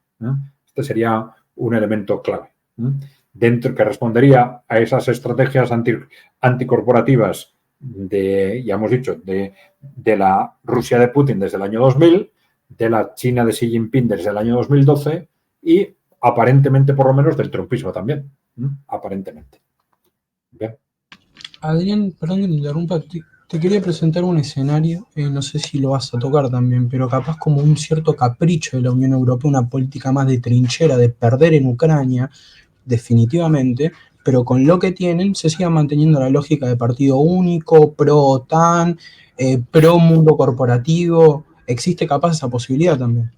Este sería un elemento clave. Dentro que respondería a esas estrategias anticorporativas ya hemos dicho, de la Rusia de Putin desde el año 2000, de la China de Xi Jinping desde el año 2012 y aparentemente, por lo menos, del trumpismo también. Aparentemente. Bien. Adrián, perdón que te interrumpa, te quería presentar un escenario, no sé si lo vas a tocar también, pero capaz como un cierto capricho de la Unión Europea, una política más de trinchera, de perder en Ucrania, definitivamente, pero con lo que tienen se siga manteniendo la lógica de partido único, pro-OTAN, pro-mundo corporativo. ¿Existe capaz esa posibilidad también?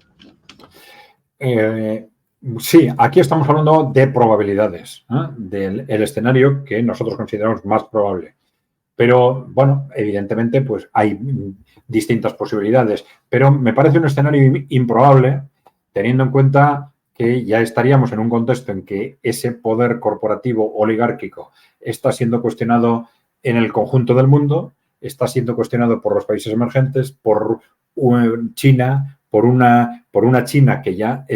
Sí, aquí estamos hablando de probabilidades, del escenario que nosotros consideramos más probable. Pero, bueno, evidentemente, pues hay distintas posibilidades. Pero me parece un escenario improbable, teniendo en cuenta que ya estaríamos en un contexto en que ese poder corporativo oligárquico está siendo cuestionado en el conjunto del mundo, está siendo cuestionado por los países emergentes, por China, por una China que ya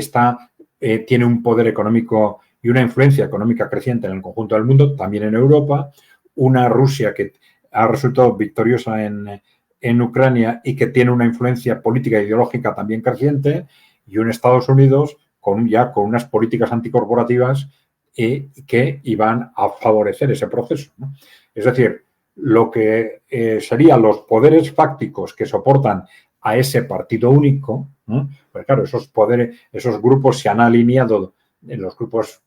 tiene un poder económico y una influencia económica creciente en el conjunto del mundo, también en Europa, una Rusia que ha resultado victoriosa en Ucrania y que tiene una influencia política e ideológica también creciente, y un Estados Unidos con unas políticas anticorporativas que iban a favorecer ese proceso, ¿no? Es decir, lo que serían los poderes fácticos que soportan a ese partido único, ¿no? Pues claro, esos grupos se han alineado, en los grupos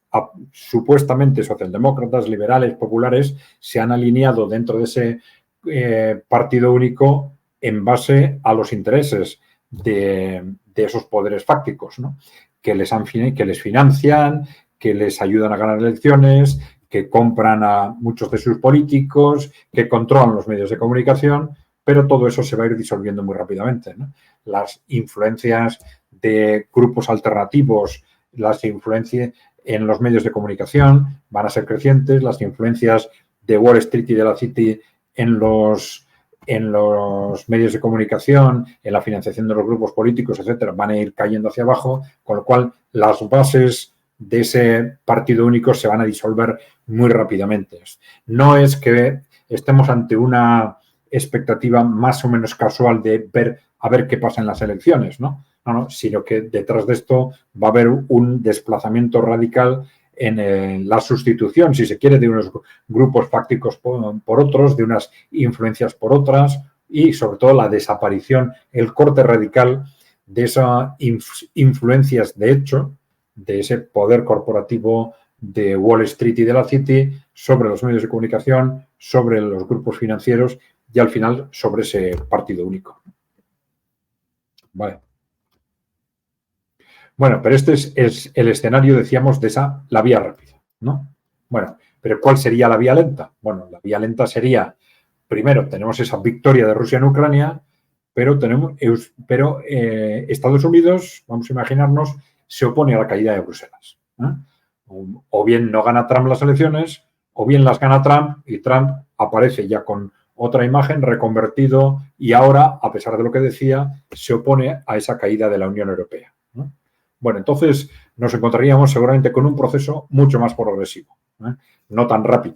supuestamente socialdemócratas, liberales, populares, se han alineado dentro de ese partido único en base a los intereses de esos poderes fácticos, ¿no? que les financian, que les ayudan a ganar elecciones, que compran a muchos de sus políticos, que controlan los medios de comunicación, pero todo eso se va a ir disolviendo muy rápidamente, ¿no? Las influencias de grupos alternativos, las influencias en los medios de comunicación van a ser crecientes, las influencias de Wall Street y de la City en los medios de comunicación, en la financiación de los grupos políticos, etcétera, van a ir cayendo hacia abajo, con lo cual las bases de ese partido único se van a disolver muy rápidamente. No es que estemos ante una expectativa más o menos casual de ver qué pasa en las elecciones, ¿no? No, sino que detrás de esto va a haber un desplazamiento radical en la sustitución, si se quiere, de unos grupos fácticos por otros, de unas influencias por otras y, sobre todo, la desaparición, el corte radical de esas influencias de hecho, de ese poder corporativo de Wall Street y de la City sobre los medios de comunicación, sobre los grupos financieros y, al final, sobre ese partido único. Vale. Bueno, pero este es el escenario, decíamos, de la vía rápida, ¿no? Bueno, pero ¿cuál sería la vía lenta? Bueno, la vía lenta sería, primero, tenemos esa victoria de Rusia en Ucrania, pero Estados Unidos, vamos a imaginarnos, se opone a la caída de Bruselas, ¿eh? O bien no gana Trump las elecciones, o bien las gana Trump y Trump aparece ya con otra imagen, reconvertido, y ahora, a pesar de lo que decía, se opone a esa caída de la Unión Europea, ¿no? Bueno, entonces nos encontraríamos seguramente con un proceso mucho más progresivo, ¿eh? No tan rápido,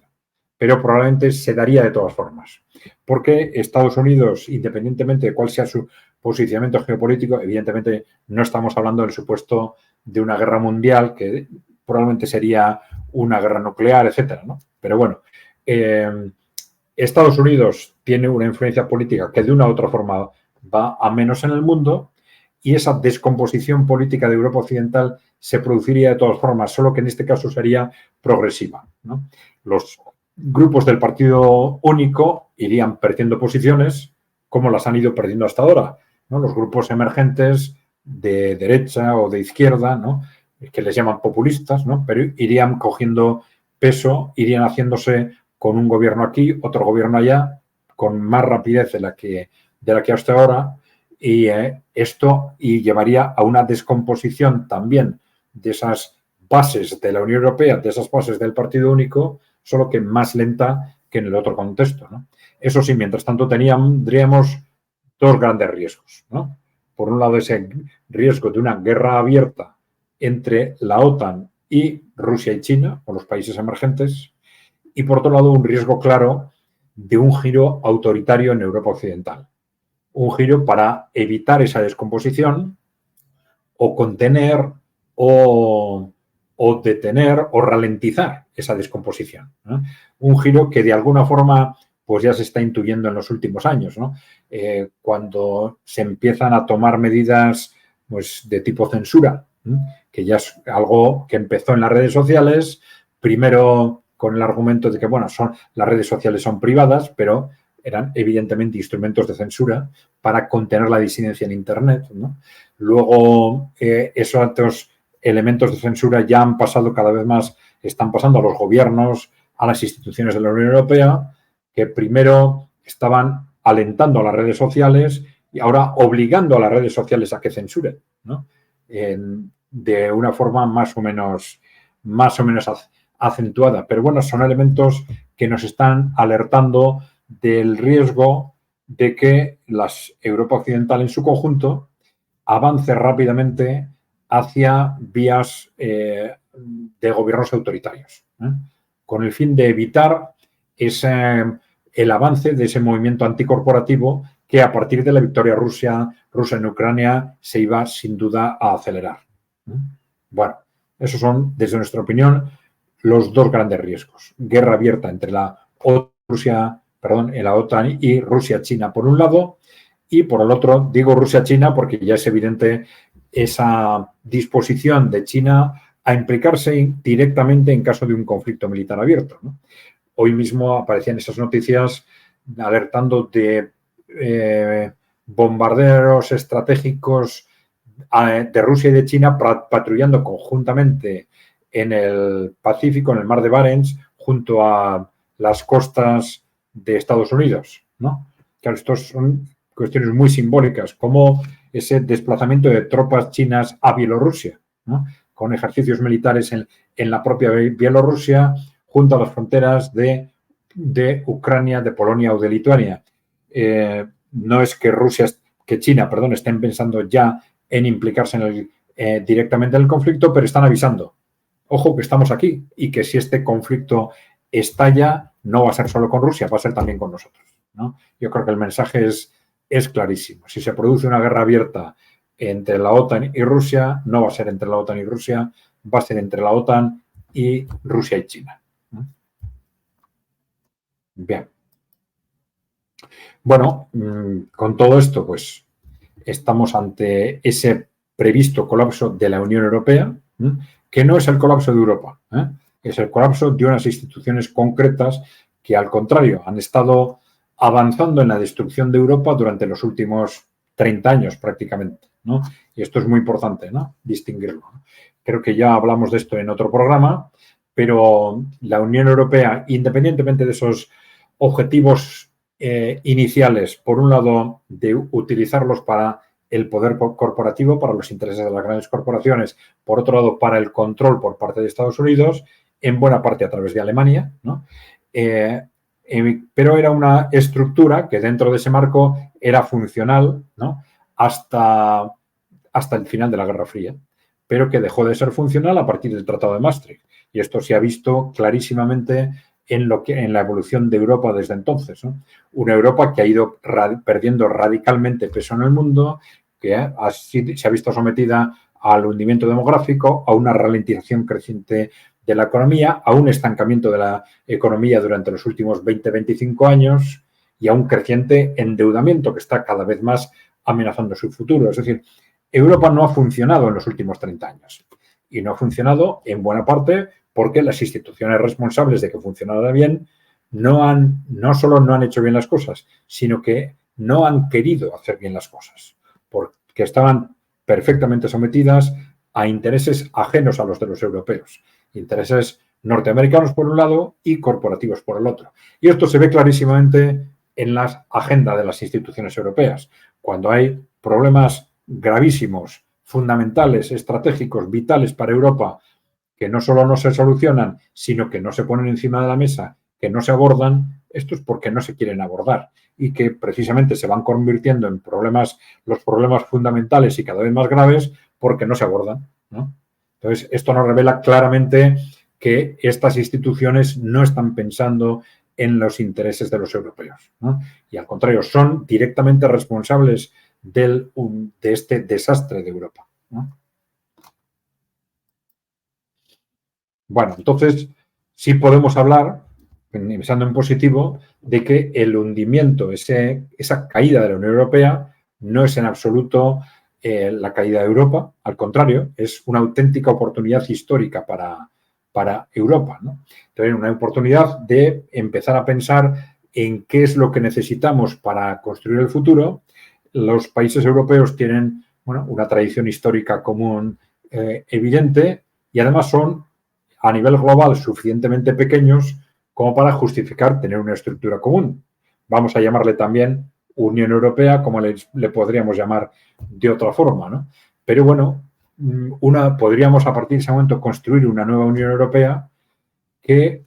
pero probablemente se daría de todas formas. Porque Estados Unidos, independientemente de cuál sea su posicionamiento geopolítico, evidentemente no estamos hablando del supuesto de una guerra mundial, que probablemente sería una guerra nuclear, etcétera, ¿no? Pero bueno, Estados Unidos tiene una influencia política que de una u otra forma va a menos en el mundo, y esa descomposición política de Europa Occidental se produciría de todas formas, solo que en este caso sería progresiva, ¿no? Los grupos del partido único irían perdiendo posiciones como las han ido perdiendo hasta ahora, ¿no? Los grupos emergentes de derecha o de izquierda, ¿no? Que les llaman populistas, ¿no? Pero irían cogiendo peso, irían haciéndose con un gobierno aquí, otro gobierno allá, con más rapidez de la que hasta ahora, y esto llevaría a una descomposición también de esas bases de la Unión Europea, de esas bases del partido único, solo que más lenta que en el otro contexto, ¿no? Eso sí, mientras tanto tendríamos dos grandes riesgos, ¿no? Por un lado, ese riesgo de una guerra abierta entre la OTAN y Rusia y China, o los países emergentes, y por otro lado, un riesgo claro de un giro autoritario en Europa Occidental. Un giro para evitar esa descomposición o contener o detener o ralentizar esa descomposición, ¿no? Un giro que de alguna forma pues ya se está intuyendo en los últimos años, ¿no? Cuando se empiezan a tomar medidas pues, de tipo censura, ¿no? Que ya es algo que empezó en las redes sociales, primero con el argumento de que, bueno, las redes sociales son privadas, pero eran evidentemente instrumentos de censura para contener la disidencia en Internet, ¿no? Luego, esos elementos de censura ya han pasado cada vez más, están pasando a los gobiernos, a las instituciones de la Unión Europea, que primero estaban alentando a las redes sociales y ahora obligando a las redes sociales a que censuren, ¿no? De una forma más o menos acentuada. Pero bueno, son elementos que nos están alertando del riesgo de que la Europa Occidental en su conjunto avance rápidamente hacia vías de gobiernos autoritarios, con el fin de evitar el avance de ese movimiento anticorporativo que a partir de la victoria rusa en Ucrania se iba sin duda a acelerar. Bueno, esos son, desde nuestra opinión, los dos grandes riesgos. Guerra abierta entre la OTAN y Rusia-China por un lado, y por el otro, digo Rusia-China porque ya es evidente esa disposición de China a implicarse directamente en caso de un conflicto militar abierto, ¿no? Hoy mismo aparecían esas noticias alertando de bombarderos estratégicos de Rusia y de China patrullando conjuntamente en el Pacífico, en el mar de Barents, junto a las costas de Estados Unidos, ¿no? Claro, estos son cuestiones muy simbólicas, como ese desplazamiento de tropas chinas a Bielorrusia, ¿no? Con ejercicios militares en la propia Bielorrusia, junto a las fronteras de Ucrania, de Polonia o de Lituania. No es que China estén pensando ya en implicarse directamente en el conflicto, pero están avisando. Ojo que estamos aquí y que si este conflicto estalla, no va a ser solo con Rusia, va a ser también con nosotros, ¿no? Yo creo que el mensaje es clarísimo. Si se produce una guerra abierta entre la OTAN y Rusia, no va a ser entre la OTAN y Rusia, va a ser entre la OTAN y Rusia y China. Bien. Bueno, con todo esto, pues estamos ante ese previsto colapso de la Unión Europea, que no es el colapso de Europa, es el colapso de unas instituciones concretas que, al contrario, han estado avanzando en la destrucción de Europa durante los últimos 30 años prácticamente, ¿no? Y esto es muy importante, ¿no? Distinguirlo. Creo que ya hablamos de esto en otro programa, pero la Unión Europea, independientemente de esos objetivos iniciales, por un lado, de utilizarlos para el poder corporativo, para los intereses de las grandes corporaciones, por otro lado, para el control por parte de Estados Unidos, en buena parte a través de Alemania, ¿no? Pero era una estructura que dentro de ese marco era funcional, ¿no? hasta el final de la Guerra Fría, pero que dejó de ser funcional a partir del Tratado de Maastricht. Y esto se ha visto clarísimamente en la evolución de Europa desde entonces, ¿no? Una Europa que ha ido perdiendo radicalmente peso en el mundo, que se ha visto sometida al hundimiento demográfico, a una ralentización creciente de la economía, a un estancamiento de la economía durante los últimos 20-25 años y a un creciente endeudamiento que está cada vez más amenazando su futuro. Es decir, Europa no ha funcionado en los últimos 30 años y no ha funcionado en buena parte porque las instituciones responsables de que funcionara bien no solo no han hecho bien las cosas, sino que no han querido hacer bien las cosas, porque estaban perfectamente sometidas a intereses ajenos a los de los europeos, intereses norteamericanos por un lado y corporativos por el otro. Y esto se ve clarísimamente en la agenda de las instituciones europeas, cuando hay problemas gravísimos, fundamentales, estratégicos, vitales para Europa, que no solo no se solucionan, sino que no se ponen encima de la mesa, que no se abordan, esto es porque no se quieren abordar y que precisamente se van convirtiendo en los problemas fundamentales y cada vez más graves porque no se abordan, ¿no? Entonces, esto nos revela claramente que estas instituciones no están pensando en los intereses de los europeos, ¿no? Y al contrario, son directamente responsables de este desastre de Europa, ¿no? Bueno, entonces sí podemos hablar, pensando en positivo, de que el hundimiento, esa caída de la Unión Europea, no es en absoluto la caída de Europa, al contrario, es una auténtica oportunidad histórica para Europa, ¿no? Entonces, una oportunidad de empezar a pensar en qué es lo que necesitamos para construir el futuro. Los países europeos tienen, bueno, una tradición histórica común evidente y además son a nivel global suficientemente pequeños como para justificar tener una estructura común. Vamos a llamarle también Unión Europea, como le podríamos llamar de otra forma, ¿no? Pero bueno, podríamos a partir de ese momento construir una nueva Unión Europea que,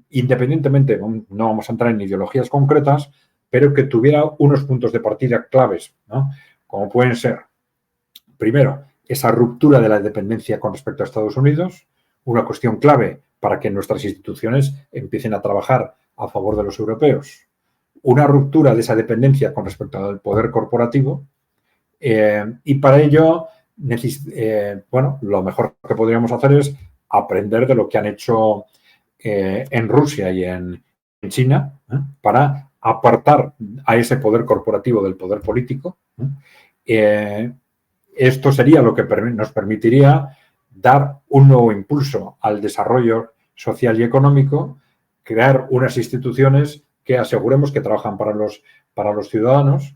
independientemente, no vamos a entrar en ideologías concretas, pero que tuviera unos puntos de partida claves, ¿no? Como pueden ser, primero, esa ruptura de la dependencia con respecto a Estados Unidos, una cuestión clave para que nuestras instituciones empiecen a trabajar a favor de los europeos, una ruptura de esa dependencia con respecto al poder corporativo y para ello, bueno, lo mejor que podríamos hacer es aprender de lo que han hecho en Rusia y en China para apartar a ese poder corporativo del poder político. Esto sería lo que nos permitiría dar un nuevo impulso al desarrollo social y económico, crear unas instituciones que aseguremos que trabajan para los ciudadanos,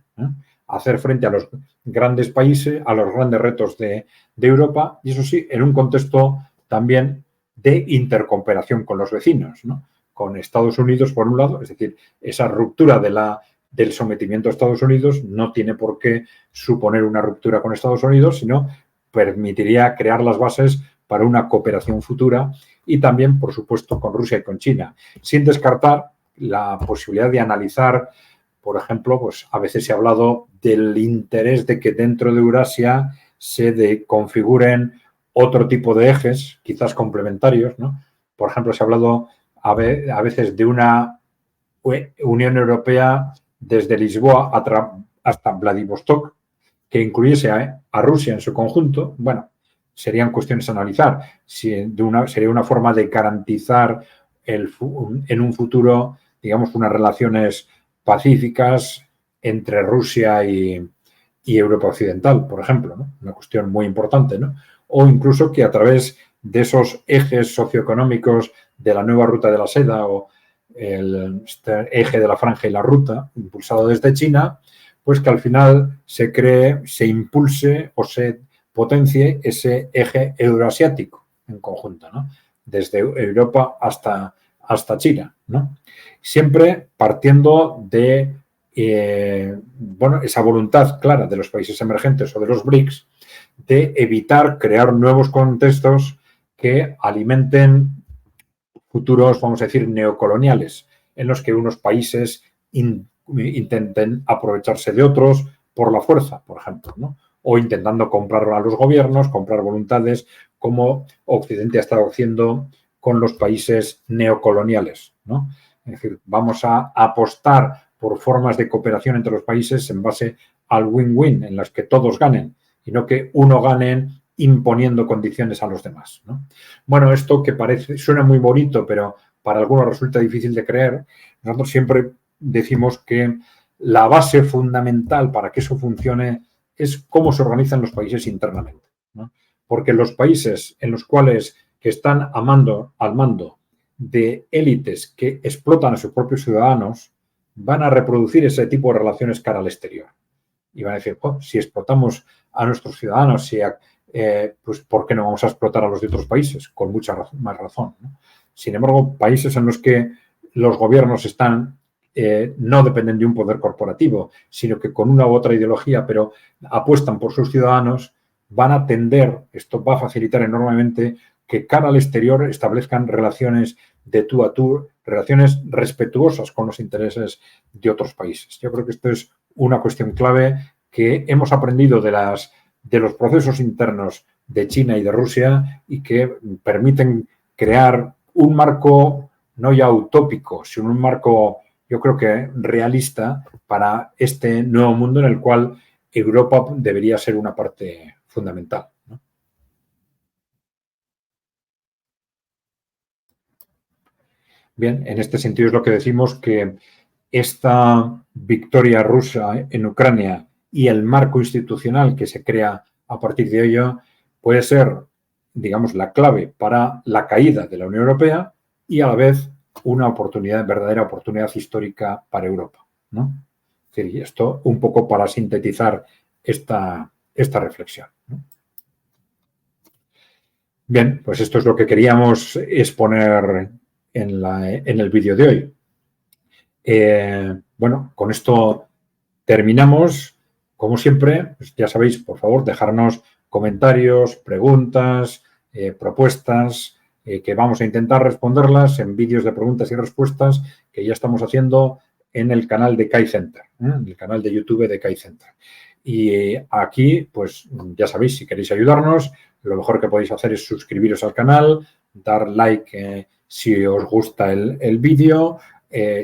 hacer frente a los grandes países, a los grandes retos de Europa, y eso sí, en un contexto también de intercooperación con los vecinos, ¿no? Con Estados Unidos, por un lado, es decir, esa ruptura del sometimiento a Estados Unidos no tiene por qué suponer una ruptura con Estados Unidos, sino permitiría crear las bases para una cooperación futura y también, por supuesto, con Rusia y con China, sin descartar la posibilidad de analizar, por ejemplo, pues a veces se ha hablado del interés de que dentro de Eurasia se configuren otro tipo de ejes, quizás complementarios, ¿no? Por ejemplo, se ha hablado a veces de una Unión Europea desde Lisboa hasta Vladivostok, que incluyese a Rusia en su conjunto. Bueno, serían cuestiones a analizar. Sería una forma de garantizar en un futuro, digamos, unas relaciones pacíficas entre Rusia y Europa Occidental, por ejemplo, ¿no? Una cuestión muy importante, ¿no? O incluso que a través de esos ejes socioeconómicos de la nueva ruta de la seda o este eje de la franja y la ruta, impulsado desde China, pues que al final se cree, se impulse o se potencie ese eje euroasiático en conjunto, ¿no? Desde Europa hasta China, ¿no? Siempre partiendo de bueno, esa voluntad clara de los países emergentes o de los BRICS de evitar crear nuevos contextos que alimenten futuros, vamos a decir, neocoloniales, en los que unos países intenten aprovecharse de otros por la fuerza, por ejemplo, ¿no? O intentando comprar a los gobiernos, comprar voluntades, como Occidente ha estado haciendo con los países neocoloniales, ¿no? Es decir, vamos a apostar por formas de cooperación entre los países en base al win-win, en las que todos ganen, y no que uno gane imponiendo condiciones a los demás, ¿no? Bueno, esto que suena muy bonito, pero para algunos resulta difícil de creer, nosotros siempre decimos que la base fundamental para que eso funcione es cómo se organizan los países internamente, ¿no? Porque los países en los cuales que están al mando de élites que explotan a sus propios ciudadanos van a reproducir ese tipo de relaciones cara al exterior. Y van a decir, oh, si explotamos a nuestros ciudadanos, pues ¿por qué no vamos a explotar a los de otros países? Con mucha más razón, ¿no? Sin embargo, países en los que los gobiernos no dependen de un poder corporativo, sino que con una u otra ideología, pero apuestan por sus ciudadanos, van a tender, esto va a facilitar enormemente que cara al exterior establezcan relaciones de tú a tú, relaciones respetuosas con los intereses de otros países. Yo creo que esto es una cuestión clave que hemos aprendido de los procesos internos de China y de Rusia y que permiten crear un marco no ya utópico, sino un marco, yo creo que realista para este nuevo mundo en el cual Europa debería ser una parte fundamental, ¿no? Bien, en este sentido es lo que decimos que esta victoria rusa en Ucrania y el marco institucional que se crea a partir de ello puede ser, digamos, la clave para la caída de la Unión Europea y a la vez una oportunidad, verdadera oportunidad histórica para Europa, ¿no? Y esto un poco para sintetizar esta reflexión, ¿no? Bien, pues esto es lo que queríamos exponer en el vídeo de hoy. Bueno, con esto terminamos. Como siempre, pues ya sabéis, por favor, dejarnos comentarios, preguntas, propuestas, que vamos a intentar responderlas en vídeos de preguntas y respuestas que ya estamos haciendo en el canal de Kai Center, en el canal de YouTube de Kai Center. Y aquí, pues ya sabéis, si queréis ayudarnos, lo mejor que podéis hacer es suscribiros al canal, dar like si os gusta el vídeo.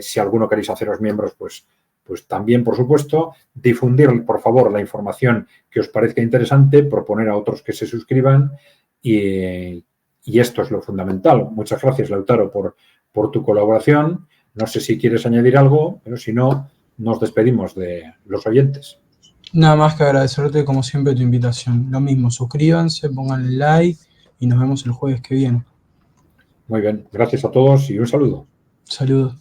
Si alguno queréis haceros miembros, pues también, por supuesto, difundir, por favor, la información que os parezca interesante, proponer a otros que se suscriban y esto es lo fundamental. Muchas gracias, Lautaro, por tu colaboración. No sé si quieres añadir algo, pero si no, nos despedimos de los oyentes. Nada más que agradecerte, como siempre, tu invitación. Lo mismo, suscríbanse, pónganle like y nos vemos el jueves que viene. Muy bien, gracias a todos y un saludo. Saludos.